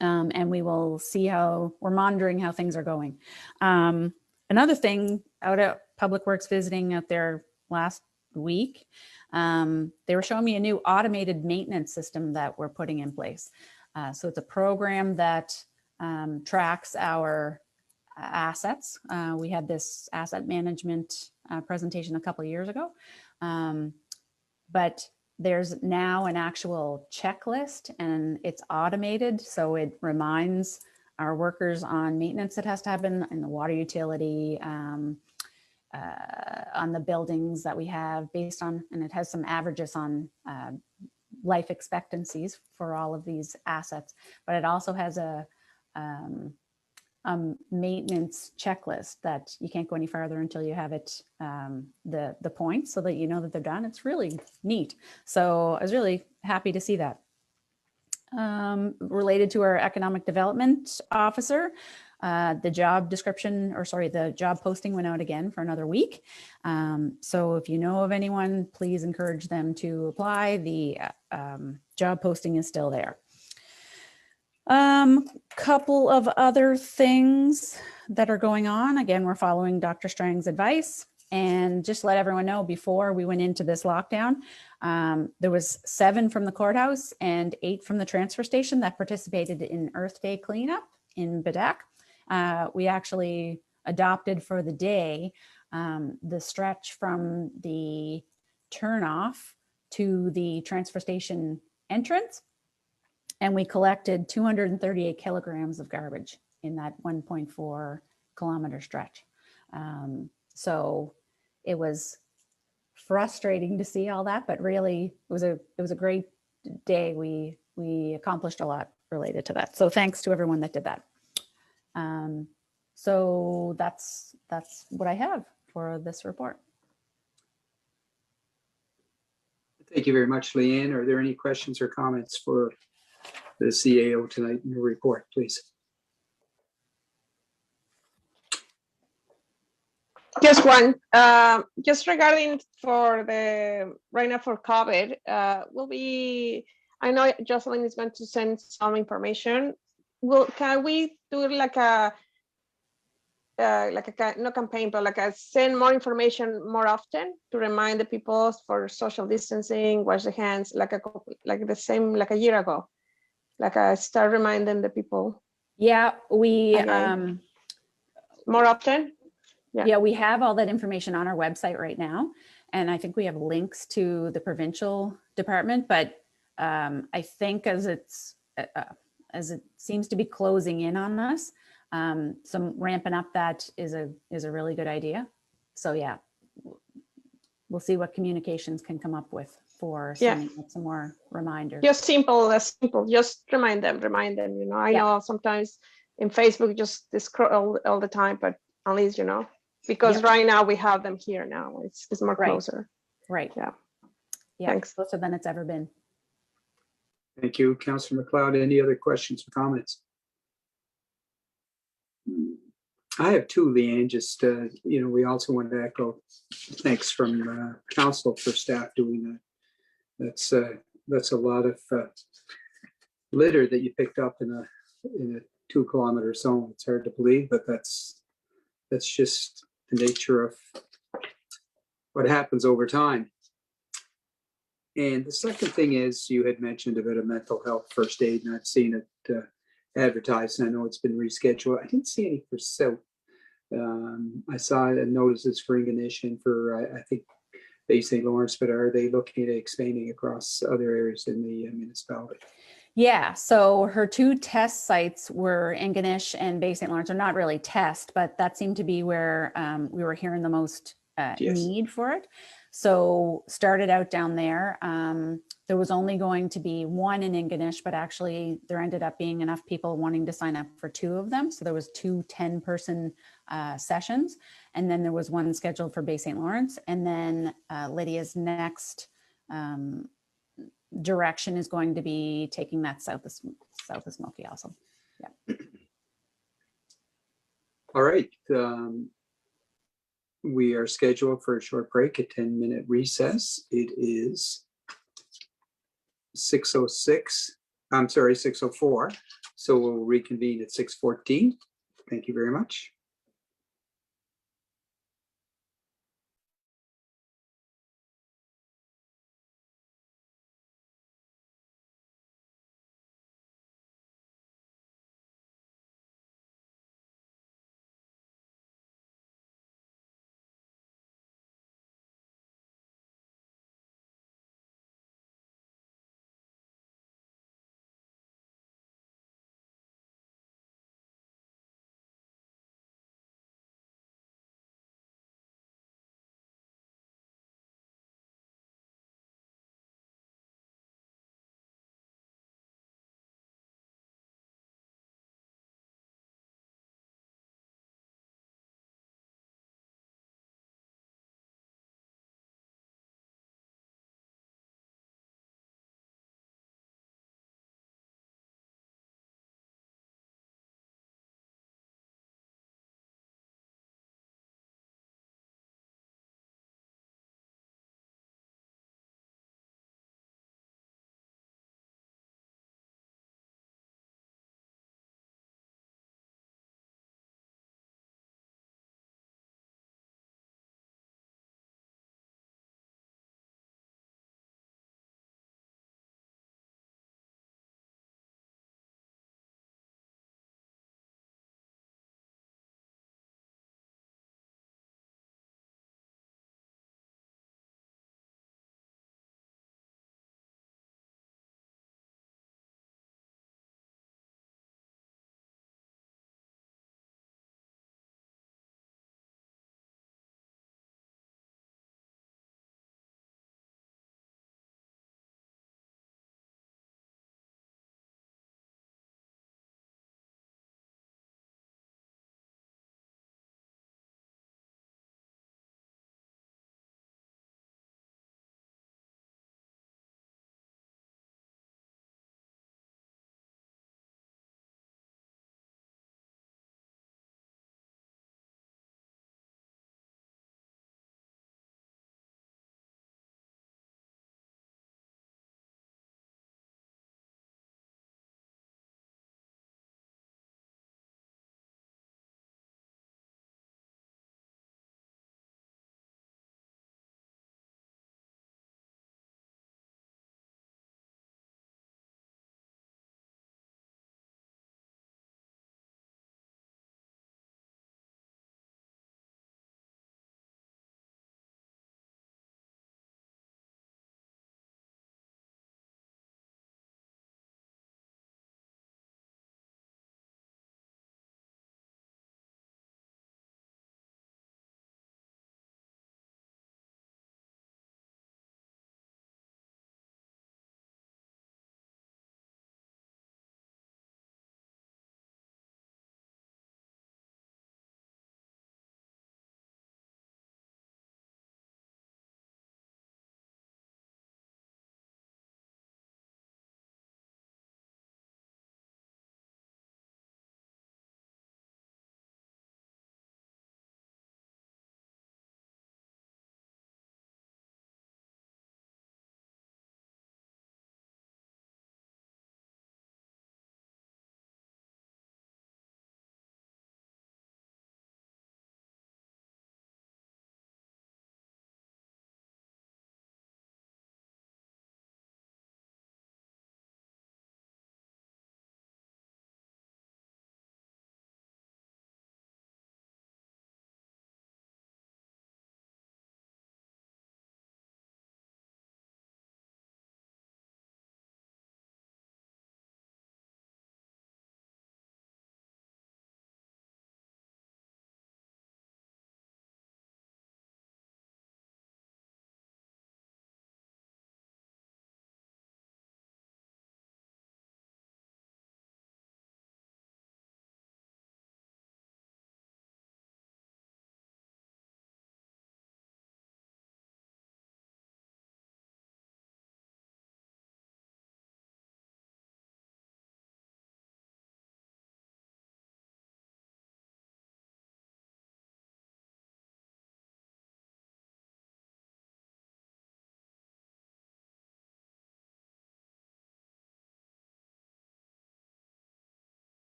And we will see how, we're monitoring how things are going. Another thing, out at Public Works visiting out there last week, they were showing me a new automated maintenance system that we're putting in place. So it's a program that tracks our assets. We had this asset management presentation a couple of years ago, but there's now an actual checklist and it's automated. So it reminds our workers on maintenance that has to happen in the water utility, on the buildings that we have based on, and it has some averages on life expectancies for all of these assets, but it also has a maintenance checklist that you can't go any farther until you have it, the points, so that you know that they're done. It's really neat. So I was really happy to see that. Related to our economic development officer, the job description, or sorry, the job posting went out again for another week. So if you know of anyone, please encourage them to apply. The job posting is still there. Couple of other things that are going on. Again, we're following Dr. Strang's advice, and just let everyone know, before we went into this lockdown, there was 7 from the courthouse and 8 from the transfer station that participated in Earth Day cleanup in Bedeque. We actually adopted for the day the stretch from the turnoff to the transfer station entrance. And we collected 238 kilograms of garbage in that 1.4 kilometer stretch. So it was frustrating to see all that, but really it was a great day. We accomplished a lot related to that. So thanks to everyone that did that. So that's what I have for this report. Thank you very much, Leanne. Are there any questions or comments for the CAO tonight in your report, please? Just one, just regarding for the, right now for COVID, I know Jocelyn is going to send some information. Can we do like a no campaign, but like a send more information more often to remind the people for social distancing, wash their hands, like the same, like a year ago, like I start reminding the people. Yeah, we, okay. More often. Yeah, we have all that information on our website right now. And I think we have links to the provincial department, but I think as it seems to be closing in on us, some ramping up that is a really good idea. So yeah, we'll see what communications can come up with for some more reminders. Just simple, just remind them, you know. I know sometimes in Facebook just scroll all the time, but at least, you know, because right now we have them here now. It's more closer. Right. Yeah. Thanks. Closer than it's ever been. Thank you, Councillor McLeod. Any other questions or comments? I have 2, Leanne. Just, you know, we also want to echo thanks from council for staff doing that. That's a lot of litter that you picked up in a 2-kilometer zone. It's hard to believe, but that's just the nature of what happens over time. And the second thing is, you had mentioned a bit of mental health first aid, and I've seen it advertised, and I know it's been rescheduled. I didn't see any for South. I saw notices for Ingonish and for, I think, Bay St. Lawrence, but are they looking at expanding across other areas in the municipality? Yeah, so her two test sites were in Ganesh and Bay St. Lawrence, or not really test, but that seemed to be where we were hearing the most Yes. need for it. So started out down there. There was only going to be one in Ingonish, but actually there ended up being enough people wanting to sign up for two of them. So there was two 10-person sessions. And then there was one scheduled for Bay St. Lawrence. And then Lydia's next direction is going to be taking that south of Smoky also. Yeah. All right. We are scheduled for a short break, a 10-minute recess. It is 6:06. I'm sorry, 6:04. So we'll reconvene at 6:14. Thank you very much.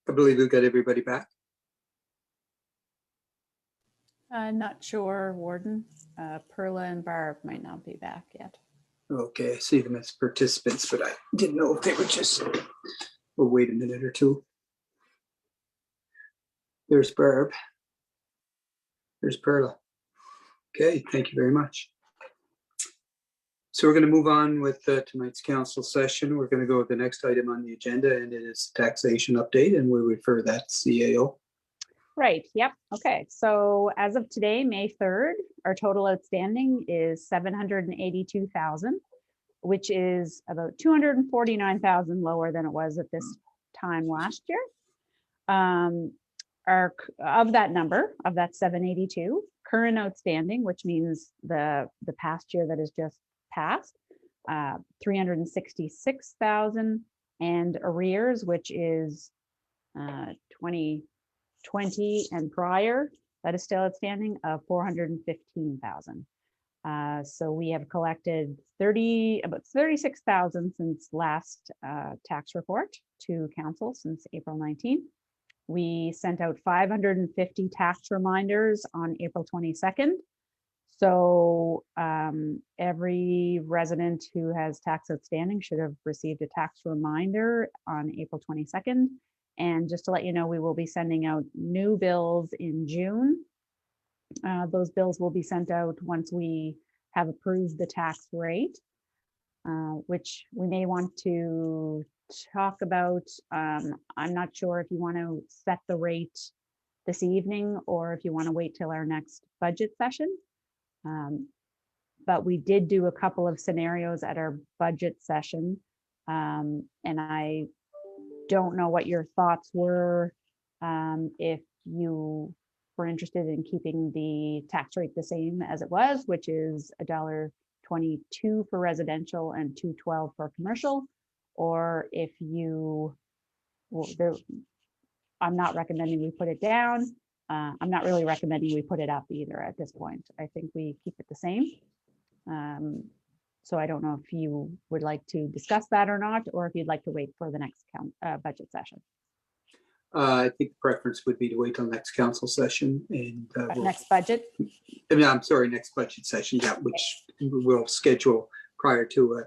I believe we've got everybody back. Not sure, Warden. Perla and Barb might not be back yet. Okay, I see them as participants, but I didn't know if they were just, we'll wait a minute or two. There's Barb. There's Perla. Okay, thank you very much. So we're going to move on with tonight's council session. We're going to go with the next item on the agenda, and it is taxation update, and we'll refer that to CAO. Right, yep, okay. So as of today, May 3rd, our total outstanding is 782,000, which is about 249,000 lower than it was at this time last year. Of that number, of that 782, current outstanding, which means the past year that is just passed, 366,000, and arrears, which is 2020 and prior, that is still outstanding, of 415,000. So we have collected about 36,000 since last tax report to council since April 19th. We sent out 550 tax reminders on April 22nd. So every resident who has tax outstanding should have received a tax reminder on April 22nd. And just to let you know, we will be sending out new bills in June. Those bills will be sent out once we have approved the tax rate, which we may want to talk about. I'm not sure if you want to set the rate this evening or if you want to wait till our next budget session. But we did do a couple of scenarios at our budget session, and I don't know what your thoughts were, if you were interested in keeping the tax rate the same as it was, which is $1.22 for residential and $2.12 for commercial, or if you, I'm not recommending we put it down. I'm not really recommending we put it up either at this point. I think we keep it the same. So I don't know if you would like to discuss that or not, or if you'd like to wait for the next budget session. I think the preference would be to wait till next council session and Next budget? I'm sorry, next budget session, yeah, which we'll schedule prior to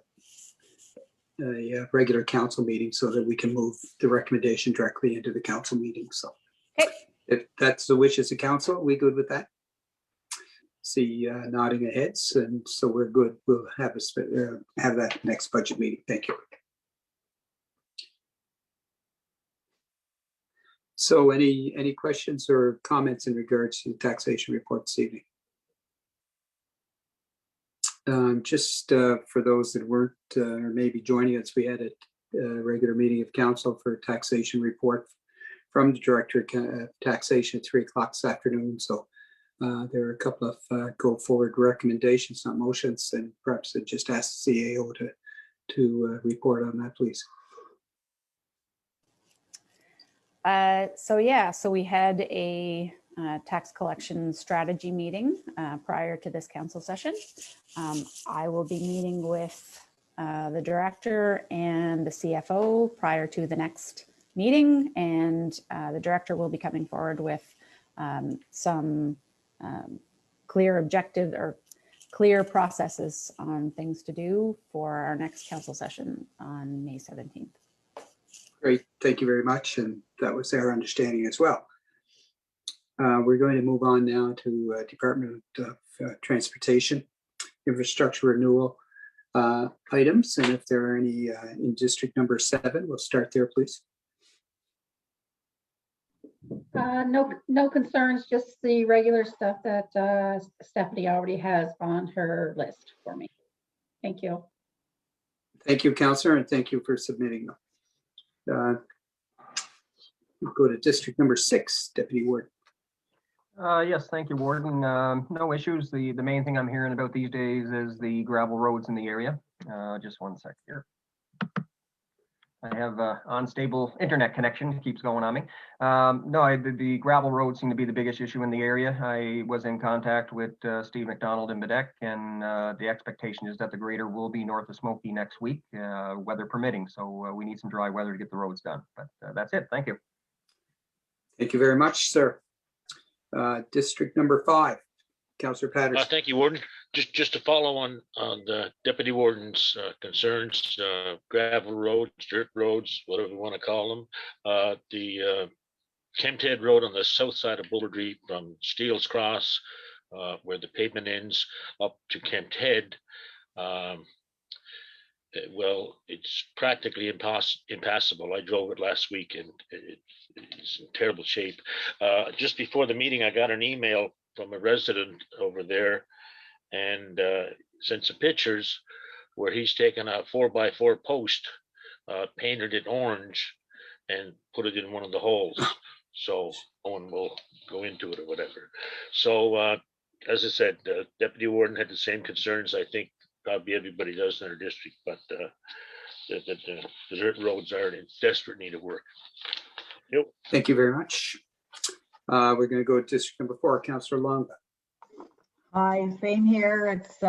a regular council meeting so that we can move the recommendation directly into the council meeting. So Okay. if that's the wishes of council, we good with that? See nodding of heads, and so we're good. We'll have that next budget meeting. Thank you. So any questions or comments in regards to the taxation report this evening? Just for those that weren't or maybe joining us, we had a regular meeting of council for taxation report from the Director of Taxation at 3 o'clock this afternoon. So there are a couple of go forward recommendations, not motions, and perhaps I'd just ask the CAO to report on that, please. So we had a tax collection strategy meeting prior to this council session. I will be meeting with the director and the CFO prior to the next meeting, and the director will be coming forward with some clear objectives or clear processes on things to do for our next council session on May 17th. Great, thank you very much, and that was our understanding as well. We're going to move on now to Department of Transportation infrastructure renewal items, and if there are any in district number 7, we'll start there, please. No concerns, just the regular stuff that Stephanie already has on her list for me. Thank you. Thank you, Councillor, and thank you for submitting them. We'll go to district number 6, Deputy Warden. Yes, thank you, Warden. No issues. The main thing I'm hearing about these days is the gravel roads in the area. Just one sec here. I have unstable internet connection. It keeps going on me. The gravel roads seem to be the biggest issue in the area. I was in contact with Steve McDonald in Bedeck, and the expectation is that the grader will be north of Smoky next week, weather permitting. So we need some dry weather to get the roads done. But that's it. Thank you. Thank you very much, sir. District number 5, Councillor Patterson. Thank you, Warden. Just to follow on the Deputy Warden's concerns, gravel roads, dirt roads, whatever you want to call them. The Kemphead Road on the south side of Bullardry from Steele's Cross, where the pavement ends, up to Kemphead. Well, it's practically impassable. I drove it last week and it's in terrible shape. Just before the meeting, I got an email from a resident over there and sent some pictures where he's taken a 4x4 post, painted it orange and put it in one of the holes. So no one will go into it or whatever. So as I said, Deputy Warden had the same concerns. I think probably everybody does in our district, but the dirt roads are in desperate need of work. Yep. Thank you very much. We're going to go to district number 4, Councillor Longa. Hi, same here. It's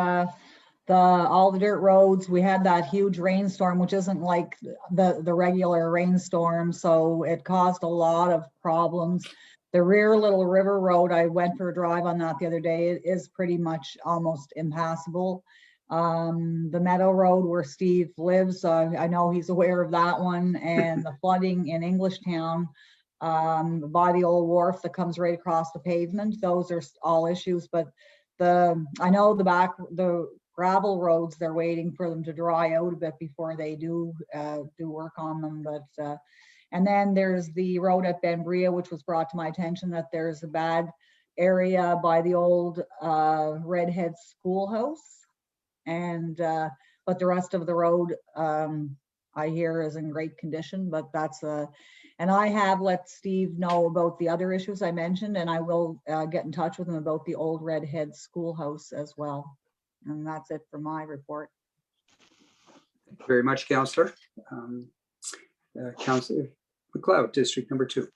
all the dirt roads. We had that huge rainstorm, which isn't like the regular rainstorm, so it caused a lot of problems. The rear Little River Road, I went for a drive on that the other day. It is pretty much almost impassable. The Meadow Road where Steve lives, I know he's aware of that one, and the flooding in Englishtown by the old wharf that comes right across the pavement. Those are all issues, but I know the gravel roads, they're waiting for them to dry out a bit before they do work on them. But and then there's the road at Benbria, which was brought to my attention that there's a bad area by the old Redhead Schoolhouse. And but the rest of the road I hear is in great condition, but and I have let Steve know about the other issues I mentioned, and I will get in touch with him about the old Redhead Schoolhouse as well. And that's it for my report. Thank you very much, Councillor. Councillor McLeod, district number 2.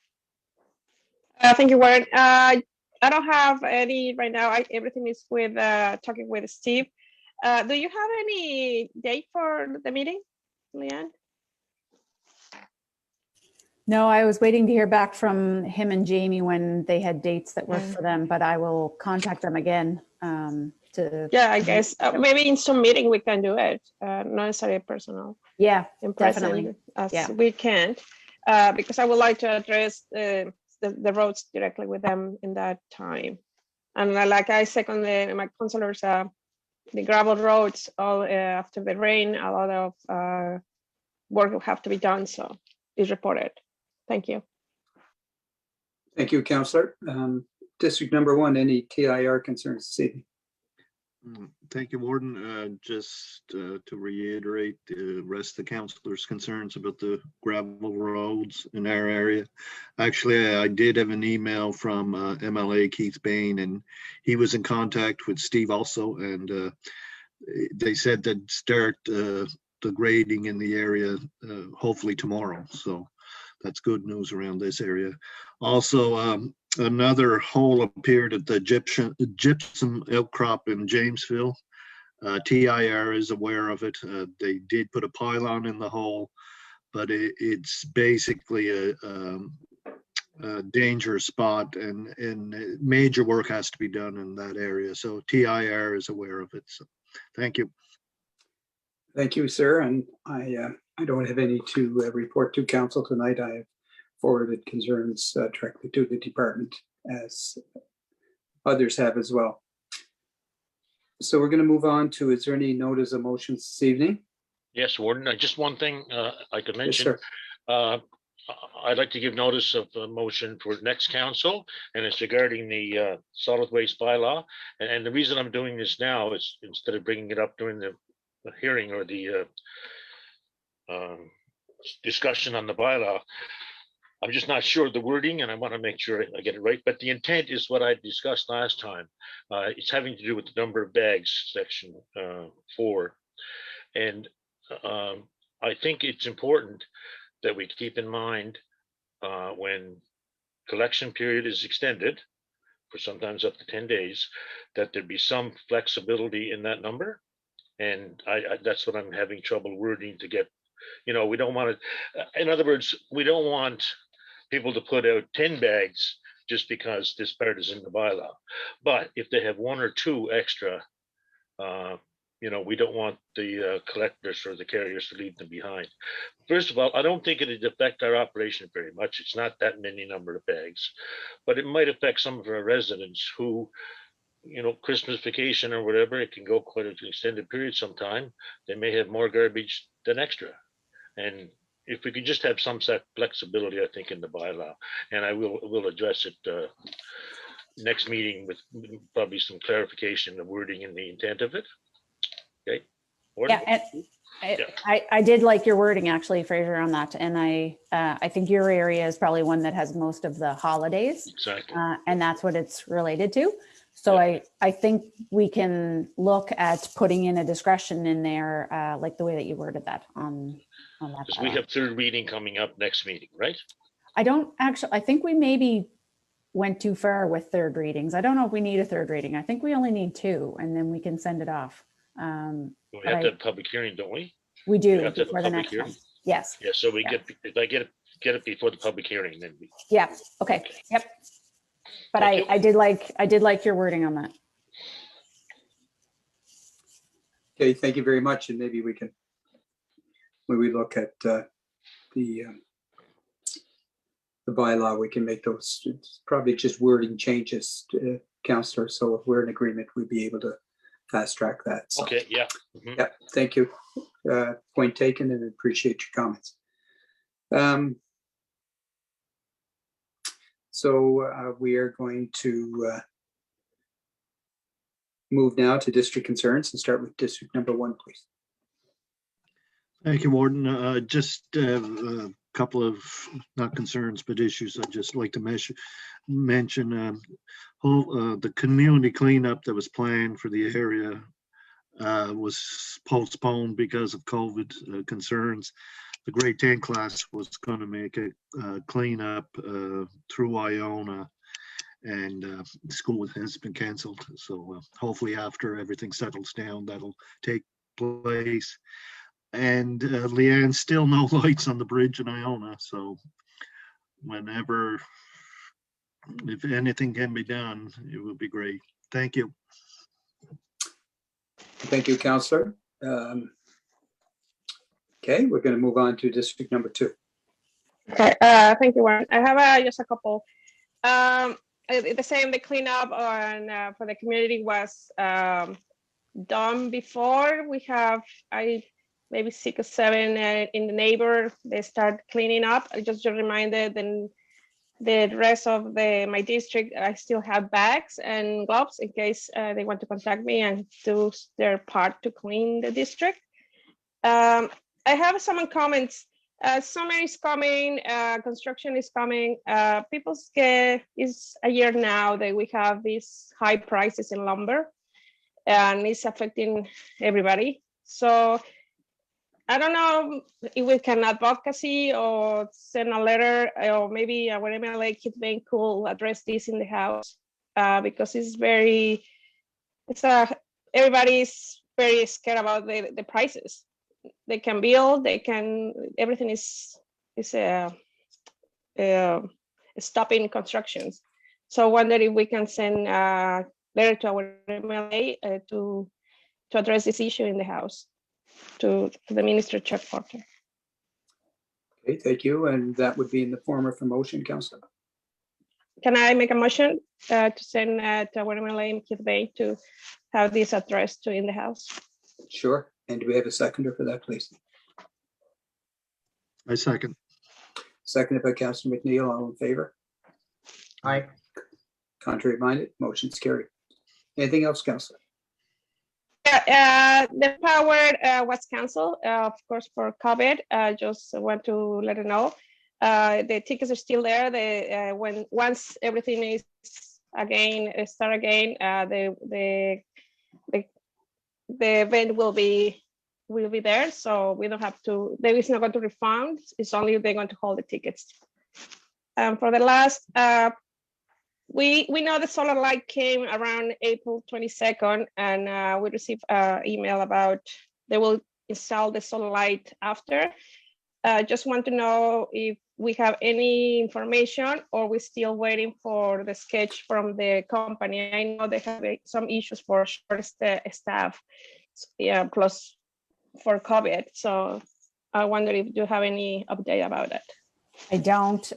Thank you, Warren. I don't have any right now. Everything is with talking with Steve. Do you have any date for the meeting, Leanne? No, I was waiting to hear back from him and Jamie when they had dates that worked for them, but I will contact them again Yeah, I guess maybe in some meeting we can do it, not necessarily personal. Yeah, in definitely. As we can't, because I would like to address the roads directly with them in that time. And like I second my councillors, the gravel roads, all after the rain, a lot of work will have to be done. So is reported. Thank you. Thank you, Councillor. District number 1, any TIR concerns this evening? Thank you, Warden. Just to reiterate the rest of the councillors' concerns about the gravel roads in our area. Actually, I did have an email from MLA Keith Bain, and he was in contact with Steve also, and they said they'd start the grading in the area hopefully tomorrow. So that's good news around this area. Also, another hole appeared at the gypsum outcrop in Jamesville. TIR is aware of it. They did put a pylon in the hole, but it's basically a dangerous spot, and major work has to be done in that area. So TIR is aware of it. So thank you. Thank you, sir. And I don't have any to report to council tonight. I have forwarded concerns directly to the department, as others have as well. So we're going to move on to, is there any notice of motions this evening? Yes, Warden. Just one thing I could mention. Yes, sir. I'd like to give notice of a motion for next council, and it's regarding the solid waste bylaw. And the reason I'm doing this now is instead of bringing it up during the hearing or the discussion on the bylaw, I'm just not sure of the wording, and I want to make sure I get it right. But the intent is what I discussed last time. It's having to do with the number of bags, section 4. And I think it's important that we keep in mind when collection period is extended for sometimes up to 10 days, that there be some flexibility in that number. And that's what I'm having trouble wording to get, we don't want to, in other words, we don't want people to put out 10 bags just because this part is in the bylaw. But if they have 1 or 2 extra, we don't want the collectors or the carriers to leave them behind. First of all, I don't think it'd affect our operation very much. It's not that many number of bags, but it might affect some of our residents who, Christmas vacation or whatever, it can go quite an extended period sometime. They may have more garbage than extra. And if we could just have some set flexibility, I think, in the bylaw, and I will address it next meeting with probably some clarification of wording and the intent of it. Okay. Yeah, and I did like your wording actually, Fraser, on that. And I think your area is probably one that has most of the holidays. Exactly. And that's what it's related to. So I think we can look at putting in a discretion in there, like the way that you worded that on that. Because we have third reading coming up next meeting, right? I think we maybe went too far with third readings. I don't know if we need a third reading. I think we only need 2 and then we can send it off. We have to have a public hearing, don't we? We do have to have a before the public next hearing? one. Yes. Yeah, so if I get it before the public hearing, then we. Yeah. Okay. Yep. But Thank you. I did like your wording on that. Okay, thank you very much. And maybe we can, when we look at the bylaw, we can make those probably just wording changes, Councillor. So if we're in agreement, we'd be able to fast track that. So, Okay, yeah. Mhm. yeah, thank you. Point taken, and appreciate your comments. So we are going to move now to district concerns and start with district number 1, please. Thank you, Warden. Just a couple of, not concerns, but issues I'd just like to mention. The community cleanup that was planned for the area was postponed because of COVID concerns. The grade 10 class was going to make a cleanup through Iona, and the school has been canceled. So hopefully after everything settles down, that'll take place. And Leanne, still no lights on the bridge in Iona. So whenever, if anything can be done, it would be great. Thank you. Thank you, Councillor. Okay, we're going to move on to district number 2. Okay, thank you, Warren. I have just a couple. The same, the cleanup on for the community was done before. We have maybe 6 or 7 in the neighbor. They start cleaning up. I just reminded then the rest of my district, I still have bags and gloves in case they want to contact me and do their part to clean the district. I have some comments. Summer is coming, construction is coming. People's is a year now that we have these high prices in lumber, and it's affecting everybody. So I don't know if we can advocacy or send a letter, or maybe our MLA Keith Bain could address this in the House, because everybody's very scared about the prices. They can build, everything is stopping constructions. So I wonder if we can send a letter to our MLA to address this issue in the House, to the Minister Chuck Porter. Okay, thank you. And that would be in the form of a motion, Councillor. Can I make a motion to send to our MLA Keith Bain to have this addressed in the House? Sure. And do we have a seconder for that, please? I second. Seconded by Councillor McNeil. All in favor? Aye. Contrary minded, motion's carried. Anything else, Councillor? The power was canceled, of course, for COVID. Just want to let you know. The tickets are still there. Once everything is start again, the event will be there. So we don't have to. There is not going to refund. It's only they're going to hold the tickets. For the last, we know the solar light came around April 22nd, and we received an email about they will install the solar light after. Just want to know if we have any information, or we're still waiting for the sketch from the company. I know they have some issues for short staff, yeah, plus for COVID. So I wonder if you have any update about that. I don't.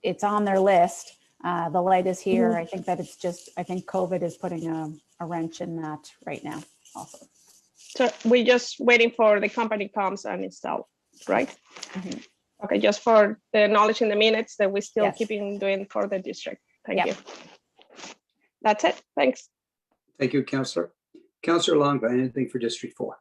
It's on their list. The light is here. I think that I think COVID is putting a wrench in that right now also. So we're just waiting for the company comes and install, right? Mm-hmm. Okay, just for the knowledge in the minutes that we're still Yes. keeping doing for the district. Thank Yep. you. That's it. Thanks. Thank you, Councillor. Councillor Longva, anything for District 4?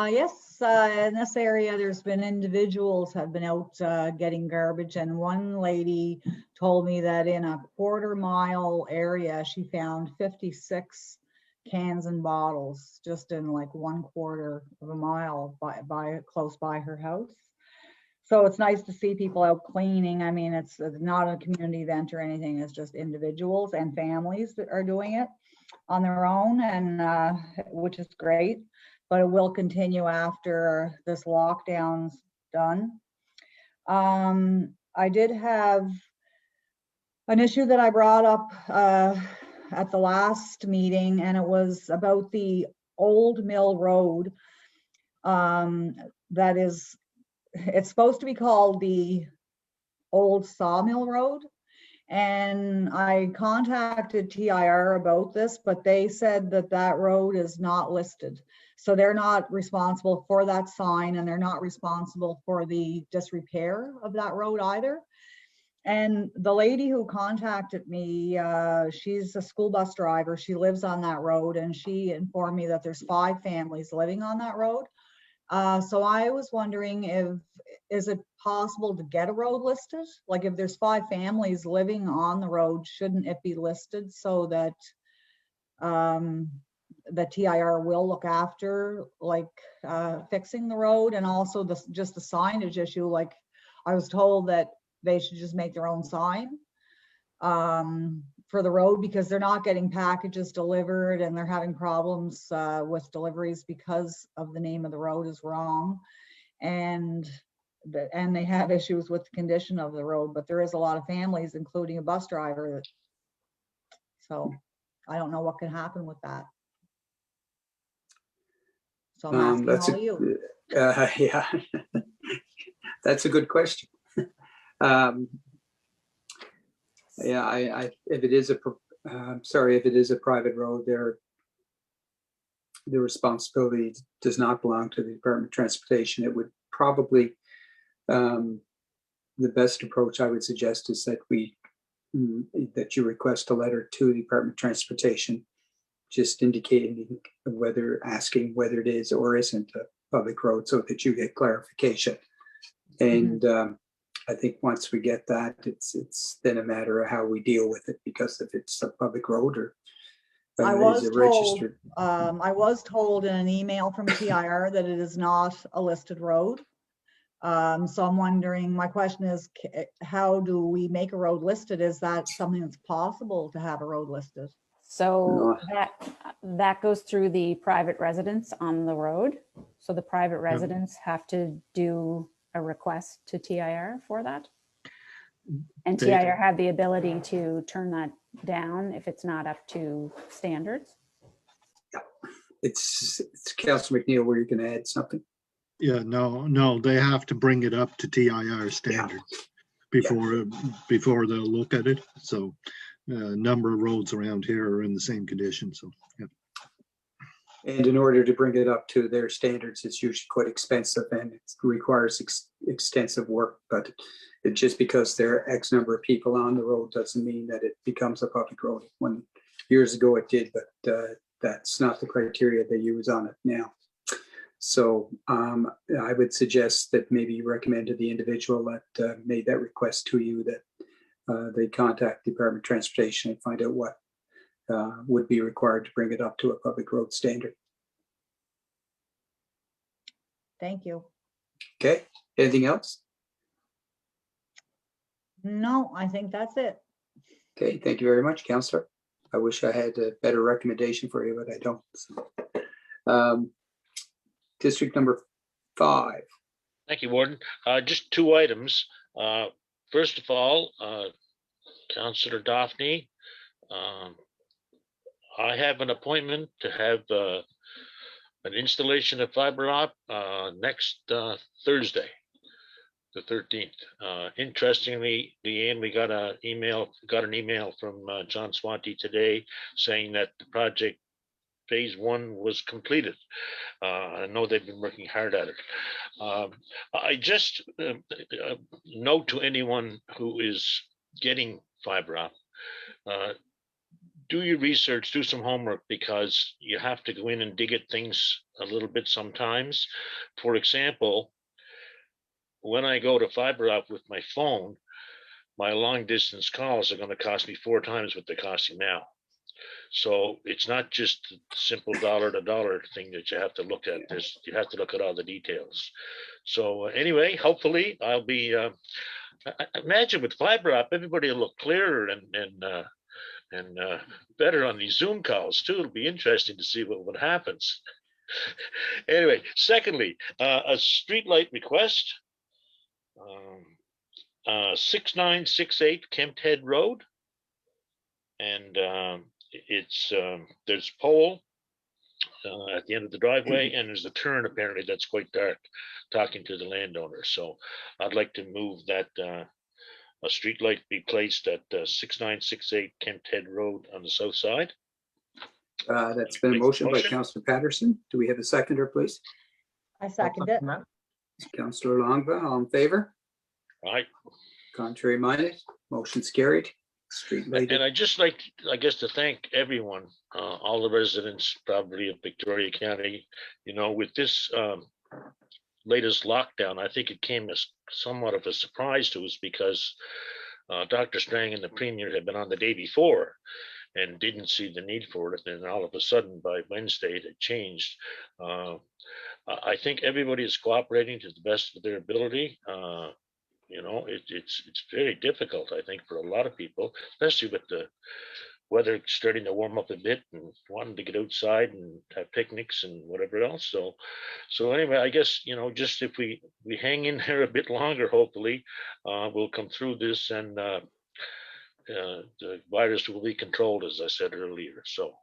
Yes, in this area, there's been individuals have been out getting garbage, and one lady told me that in a quarter-mile area, she found 56 cans and bottles just in like 1/4 of a mile by close by her house. So it's nice to see people out cleaning. I mean, it's not a community event or anything. It's just individuals and families that are doing it on their own, and which is great. But it will continue after this lockdown's done. I did have an issue that I brought up at the last meeting, and it was about the Old Mill Road. It's supposed to be called the Old Sawmill Road. And I contacted TIR about this, but they said that that road is not listed. So they're not responsible for that sign, and they're not responsible for the disrepair of that road either. And the lady who contacted me, she's a school bus driver. She lives on that road, and she informed me that there's 5 families living on that road. So I was wondering is it possible to get a road listed? Like if there's 5 families living on the road, shouldn't it be listed so that the TIR will look after like fixing the road, and also just the signage issue? Like I was told that they should just make their own sign for the road, because they're not getting packages delivered, and they're having problems with deliveries because of the name of the road is wrong, and they have issues with the condition of the road. But there is a lot of families, including a bus driver, so I don't know what can happen with that. So I'm asking all you. Yeah, that's a good question. Yeah, if it is a private road, the responsibility does not belong to the Department of Transportation. It would probably, the best approach I would suggest is that that you request a letter to the Department of Transportation, just indicating asking whether it is or isn't a public road, so that you get clarification. And I think once we get that, it's then a matter of how we deal with it, because if it's a public road or I is it registered? I was told in an email from TIR that it is not a listed road. So I'm wondering, my question is, how do we make a road listed? Is that something that's possible to have a road listed? So that goes through the private residents on the road. So the private residents have to do a request to TIR for that. And TIR have the ability to turn that down if it's not up to standards. Yeah, it's Councillor McNeil, were you going to add something? Yeah, no, they have to bring it up to TIR standards before they'll look at it. So a number of roads around here are in the same condition. So yeah. And in order to bring it up to their standards, it's usually quite expensive, and it requires extensive work. But just because there are X number of people on the road doesn't mean that it becomes a public road. Years ago it did, but that's not the criteria they use on it now. So I I would suggest that maybe you recommend to the individual that made that request to you that they contact Department of Transportation and find out what would be required to bring it up to a public road standard. Thank you. Okay, anything else? No, I think that's it. Okay, thank you very much, Councillor. I wish I had a better recommendation for you, but I don't. District number 5. Thank you, Warden. Just 2 items. First of all, Councillor Daphne, I have an appointment to have an installation of fiber op next Thursday, the 13th. Interestingly, Leanne, we got an email from John Swanty today saying that the project phase 1 was completed. I know they've been working hard at it. I just note to anyone who is getting fiber op, do your research, do some homework, because you have to go in and dig at things a little bit sometimes. For example, when I go to fiber op with my phone, my long distance calls are going to cost me 4 times what they're costing now. So it's not just the simple dollar to dollar thing that you have to look at. You have to look at all the details. So anyway, hopefully I'll be, I imagine with fiber op, everybody will look clearer and better on these Zoom calls too. It'll be interesting to see what happens. Anyway, secondly, a streetlight request, 6968 Kempt Head Road, and it's there's a pole at the end of the driveway, and there's a turn apparently that's quite dark. Talking to the landowner, so I'd like to move that a street light be placed at 6968 Kempt Head Road on the south side. That's been a motion by Councillor Patterson. Do we have a seconder, please? I second it. Councillor Longba, all in favor? Right. Contrary minded, motion's carried. Street light. And I just like, I guess, to thank everyone, all the residents probably of Victoria County, you know, with this latest lockdown. I think it came as somewhat of a surprise to us because Dr. Strang and the Premier had been on the day before and didn't see the need for it. And then all of a sudden by Wednesday it had changed. I think everybody is cooperating to the best of their ability. You know, it's very difficult, I think, for a lot of people, especially with the weather starting to warm up a bit and wanting to get outside and have picnics and whatever else. So anyway, I guess, you know, just if we hang in there a bit longer, hopefully we'll come through this and the virus will be controlled, as I said earlier. So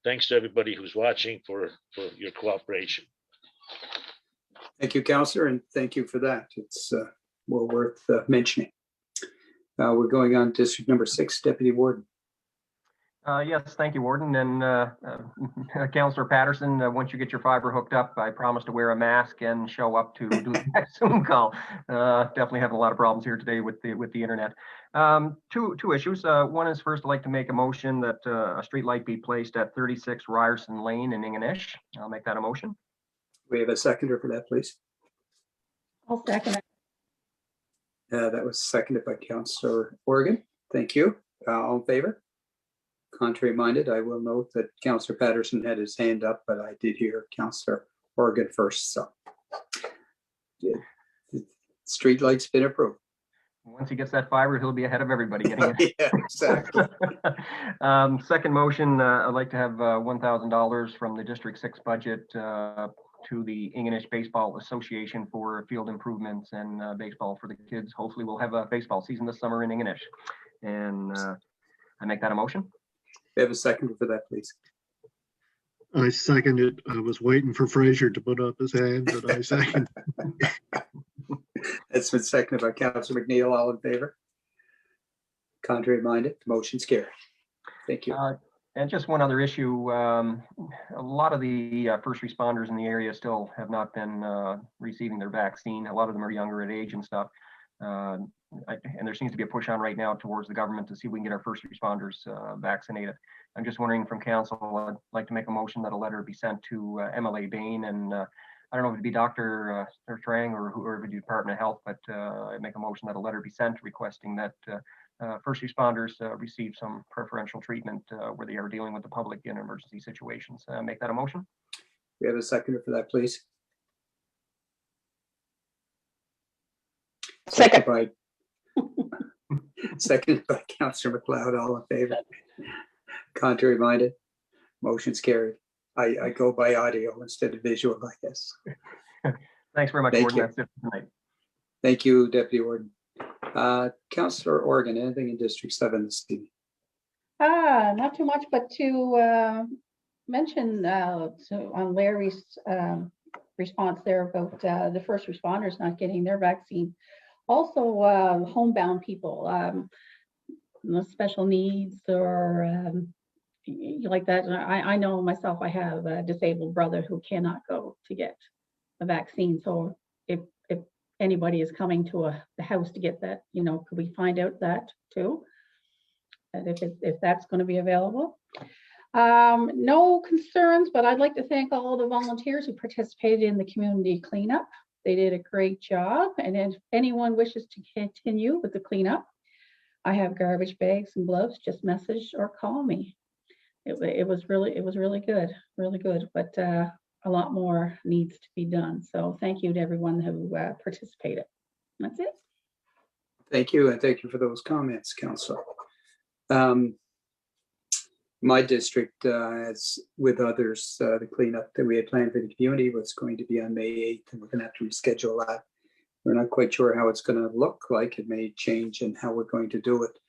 thanks to everybody who's watching for your cooperation. Thank you, Councillor, and thank you for that. It's well worth mentioning. We're going on to District number 6, Deputy Warden. Yes, thank you, Warden. And Councillor Patterson, once you get your fiber hooked up, I promise to wear a mask and show up to do the next Zoom call. Definitely having a lot of problems here today with the internet. Two issues. One is, first, I'd like to make a motion that a street light be placed at 36 Ryerson Lane in Ingonish. I'll make that a motion. We have a seconder for that, please. I'll second it. That was seconded by Councillor Organ. Thank you. All in favor? Contrary minded, I will note that Councillor Patterson had his hand up, but I did hear Councillor Organ first. So the street light's been approved. Once he gets that fiber, he'll be ahead of everybody getting it. Yeah, exactly. Second motion, I'd like to have $1,000 from the District 6 budget to the Ingonish Baseball Association for field improvements and baseball for the kids. Hopefully we'll have a baseball season this summer in Ingonish. And I make that a motion. We have a second for that, please. I second it. I was waiting for Fraser to put up his hand, but I second. That's been seconded by Councillor McNeil. All in favor? Contrary minded, motion's carried. Thank you. And just one other issue, a lot of the first responders in the area still have not been receiving their vaccine. A lot of them are younger at age and stuff. And there seems to be a push on right now towards the government to see if we can get our first responders vaccinated. I'm just wondering from council, I'd like to make a motion that a letter be sent to MLA Bain and I don't know if it'd be Dr. Strang or whoever the Department of Health, but I make a motion that a letter be sent requesting that first responders receive some preferential treatment where they are dealing with the public in emergency situations. Make that a motion. We have a seconder for that, please. Second. Seconded by Councillor McLeod. All in favor? Contrary minded? Motion's carried. I go by audio instead of visual, I guess. Thanks very much, Thank Warden. you. That's it for tonight. Thank you, Deputy Warden. Councillor Organ, anything in District 7 this evening? Not too much, but to mention on Larry's response there about the first responders not getting their vaccine. Also, homebound people, special needs or like that. I know myself, I have a disabled brother who cannot go to get the vaccine. So if anybody is coming to the house to get that, could we find out that too? And if that's going to be available. No concerns, but I'd like to thank all the volunteers who participated in the community cleanup. They did a great job. And if anyone wishes to continue with the cleanup, I have garbage bags and gloves. Just message or call me. It was really good, but a lot more needs to be done. So thank you to everyone who participated. That's it. Thank you, and thank you for those comments, Councillor. My district, as with others, the cleanup that we had planned for the community was going to be on May 8th, and we're going to have to reschedule that. We're not quite sure how it's going to look like. It may change in how we're going to do it.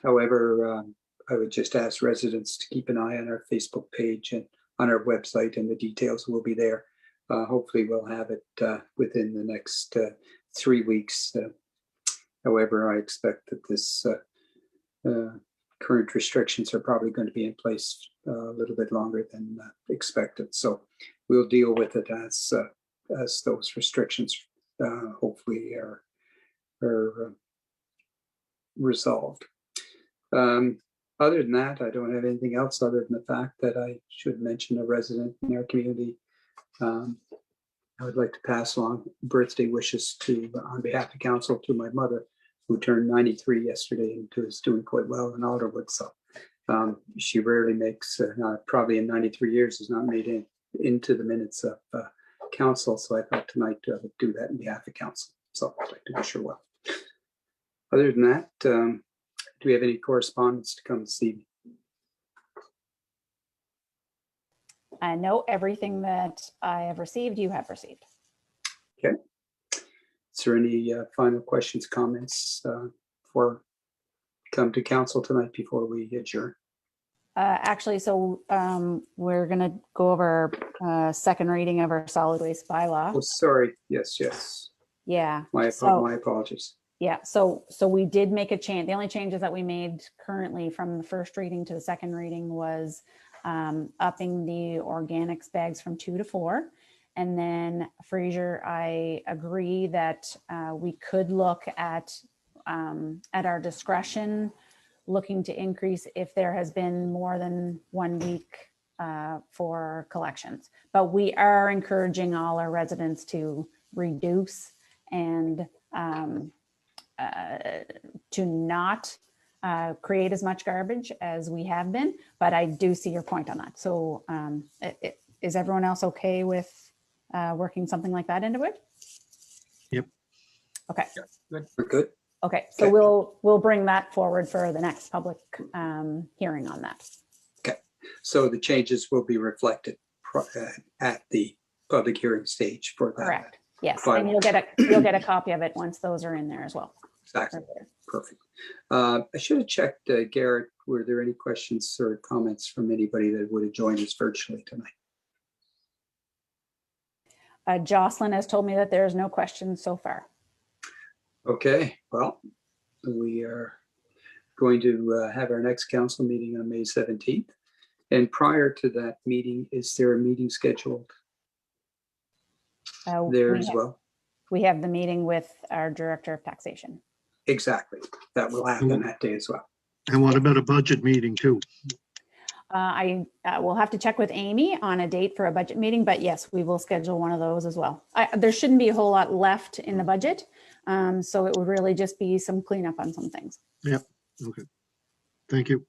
However, I would just ask residents to keep an eye on our Facebook page and on our website, and the details will be there. Hopefully we'll have it within the next 3 weeks. However, I expect that this current restrictions are probably going to be in place a little bit longer than expected. So we'll deal with it as those restrictions hopefully are resolved. Other than that, I don't have anything else other than the fact that I should mention a resident in our community. I would like to pass along birthday wishes on behalf of council to my mother, who turned 93 yesterday and who is doing quite well in Alderwood. So she rarely makes, probably in 93 years, has not made into the minutes of council. So I thought tonight I would do that on behalf of council. So I'd like to wish her well. Other than that, do we have any correspondence to come this evening? I know everything that I have received, you have received. Okay. Is there any final questions, comments for come to council tonight before we adjourn? Actually, so we're going to go over second reading of our solid waste bylaw. Oh, sorry. Yes. Yeah. My apologies. Yeah, so we did make a change. The only changes that we made currently from the first reading to the second reading was upping the organics bags from 2 to 4. And then Fraser, I agree that we could look at our discretion, looking to increase if there has been more than 1 week for collections. But we are encouraging all our residents to reduce and to not create as much garbage as we have been, but I do see your point on that. So is everyone else okay with working something like that into it? Yep. Okay. Yeah, good. We're good. Okay, so we'll bring that forward for the next public hearing on that. Okay. So the changes will be reflected at the public hearing stage for that. Correct. Yes, Fine. and you'll get a copy of it once those are in there as well. Exactly. Perfect. I should have checked, Garrett, were there any questions or comments from anybody that would have joined us virtually tonight? Jocelyn has told me that there's no questions so far. Okay, well, we are going to have our next council meeting on May 17th. And prior to that meeting, is there a meeting scheduled there as well? We have the meeting with our Director of Taxation. Exactly. That will happen that day as well. And what about a budget meeting too? I will have to check with Amy on a date for a budget meeting, but yes, we will schedule one of those as well. There shouldn't be a whole lot left in the budget. So it would really just be some cleanup on some things. Okay. Thank you.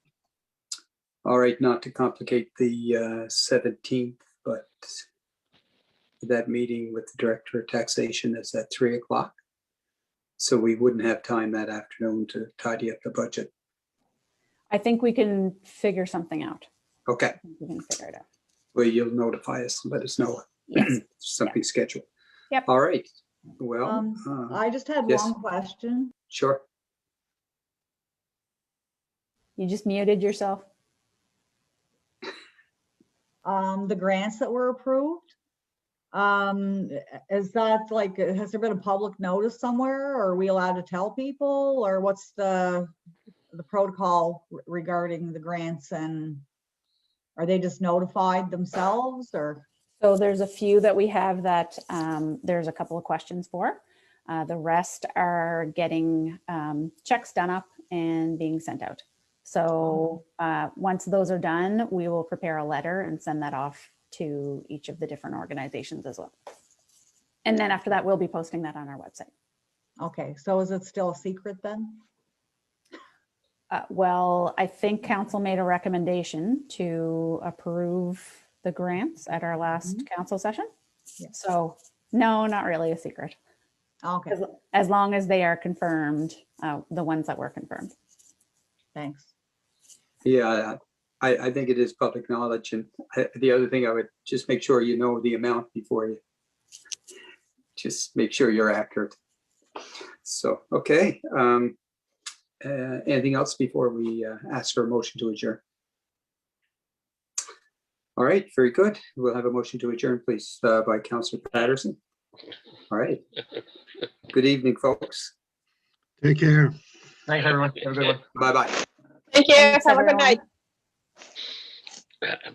All right, not to complicate the 17th, but that meeting with the Director of Taxation is at 3 o'clock. So we wouldn't have time that afternoon to tidy up the budget. I think we can figure something out. Okay, I think we can figure it out. well, you'll notify us and let us know Yes. something scheduled. Yep. All right, well, I just had yes. one question. sure. You just muted yourself. The grants that were approved, is that like, has there been a public notice somewhere? Or are we allowed to tell people, or what's the protocol regarding the grants, and are they just notified themselves, or? So there's a few that we have that there's a couple of questions for. The rest are getting checks done up and being sent out. So once those are done, we will prepare a letter and send that off to each of the different organizations as well. And then after that, we'll be posting that on our website. Okay, so is it still a secret then? Well, I think council made a recommendation to approve the grants at our last council session. Yeah. So no, not really a secret. Okay, As long as they are confirmed, the ones that were confirmed. thanks. Yeah, I think it is public knowledge. And the other thing, I would just make sure you know the amount before you just make sure you're accurate. So, okay. Anything else before we ask for a motion to adjourn? All right, very good. We'll have a motion to adjourn, please, by Councillor Patterson. All right. Good evening, folks. Take care. Thanks, everyone. Have a good one. Bye-bye. Thank you. Thanks, Have a good everyone. night.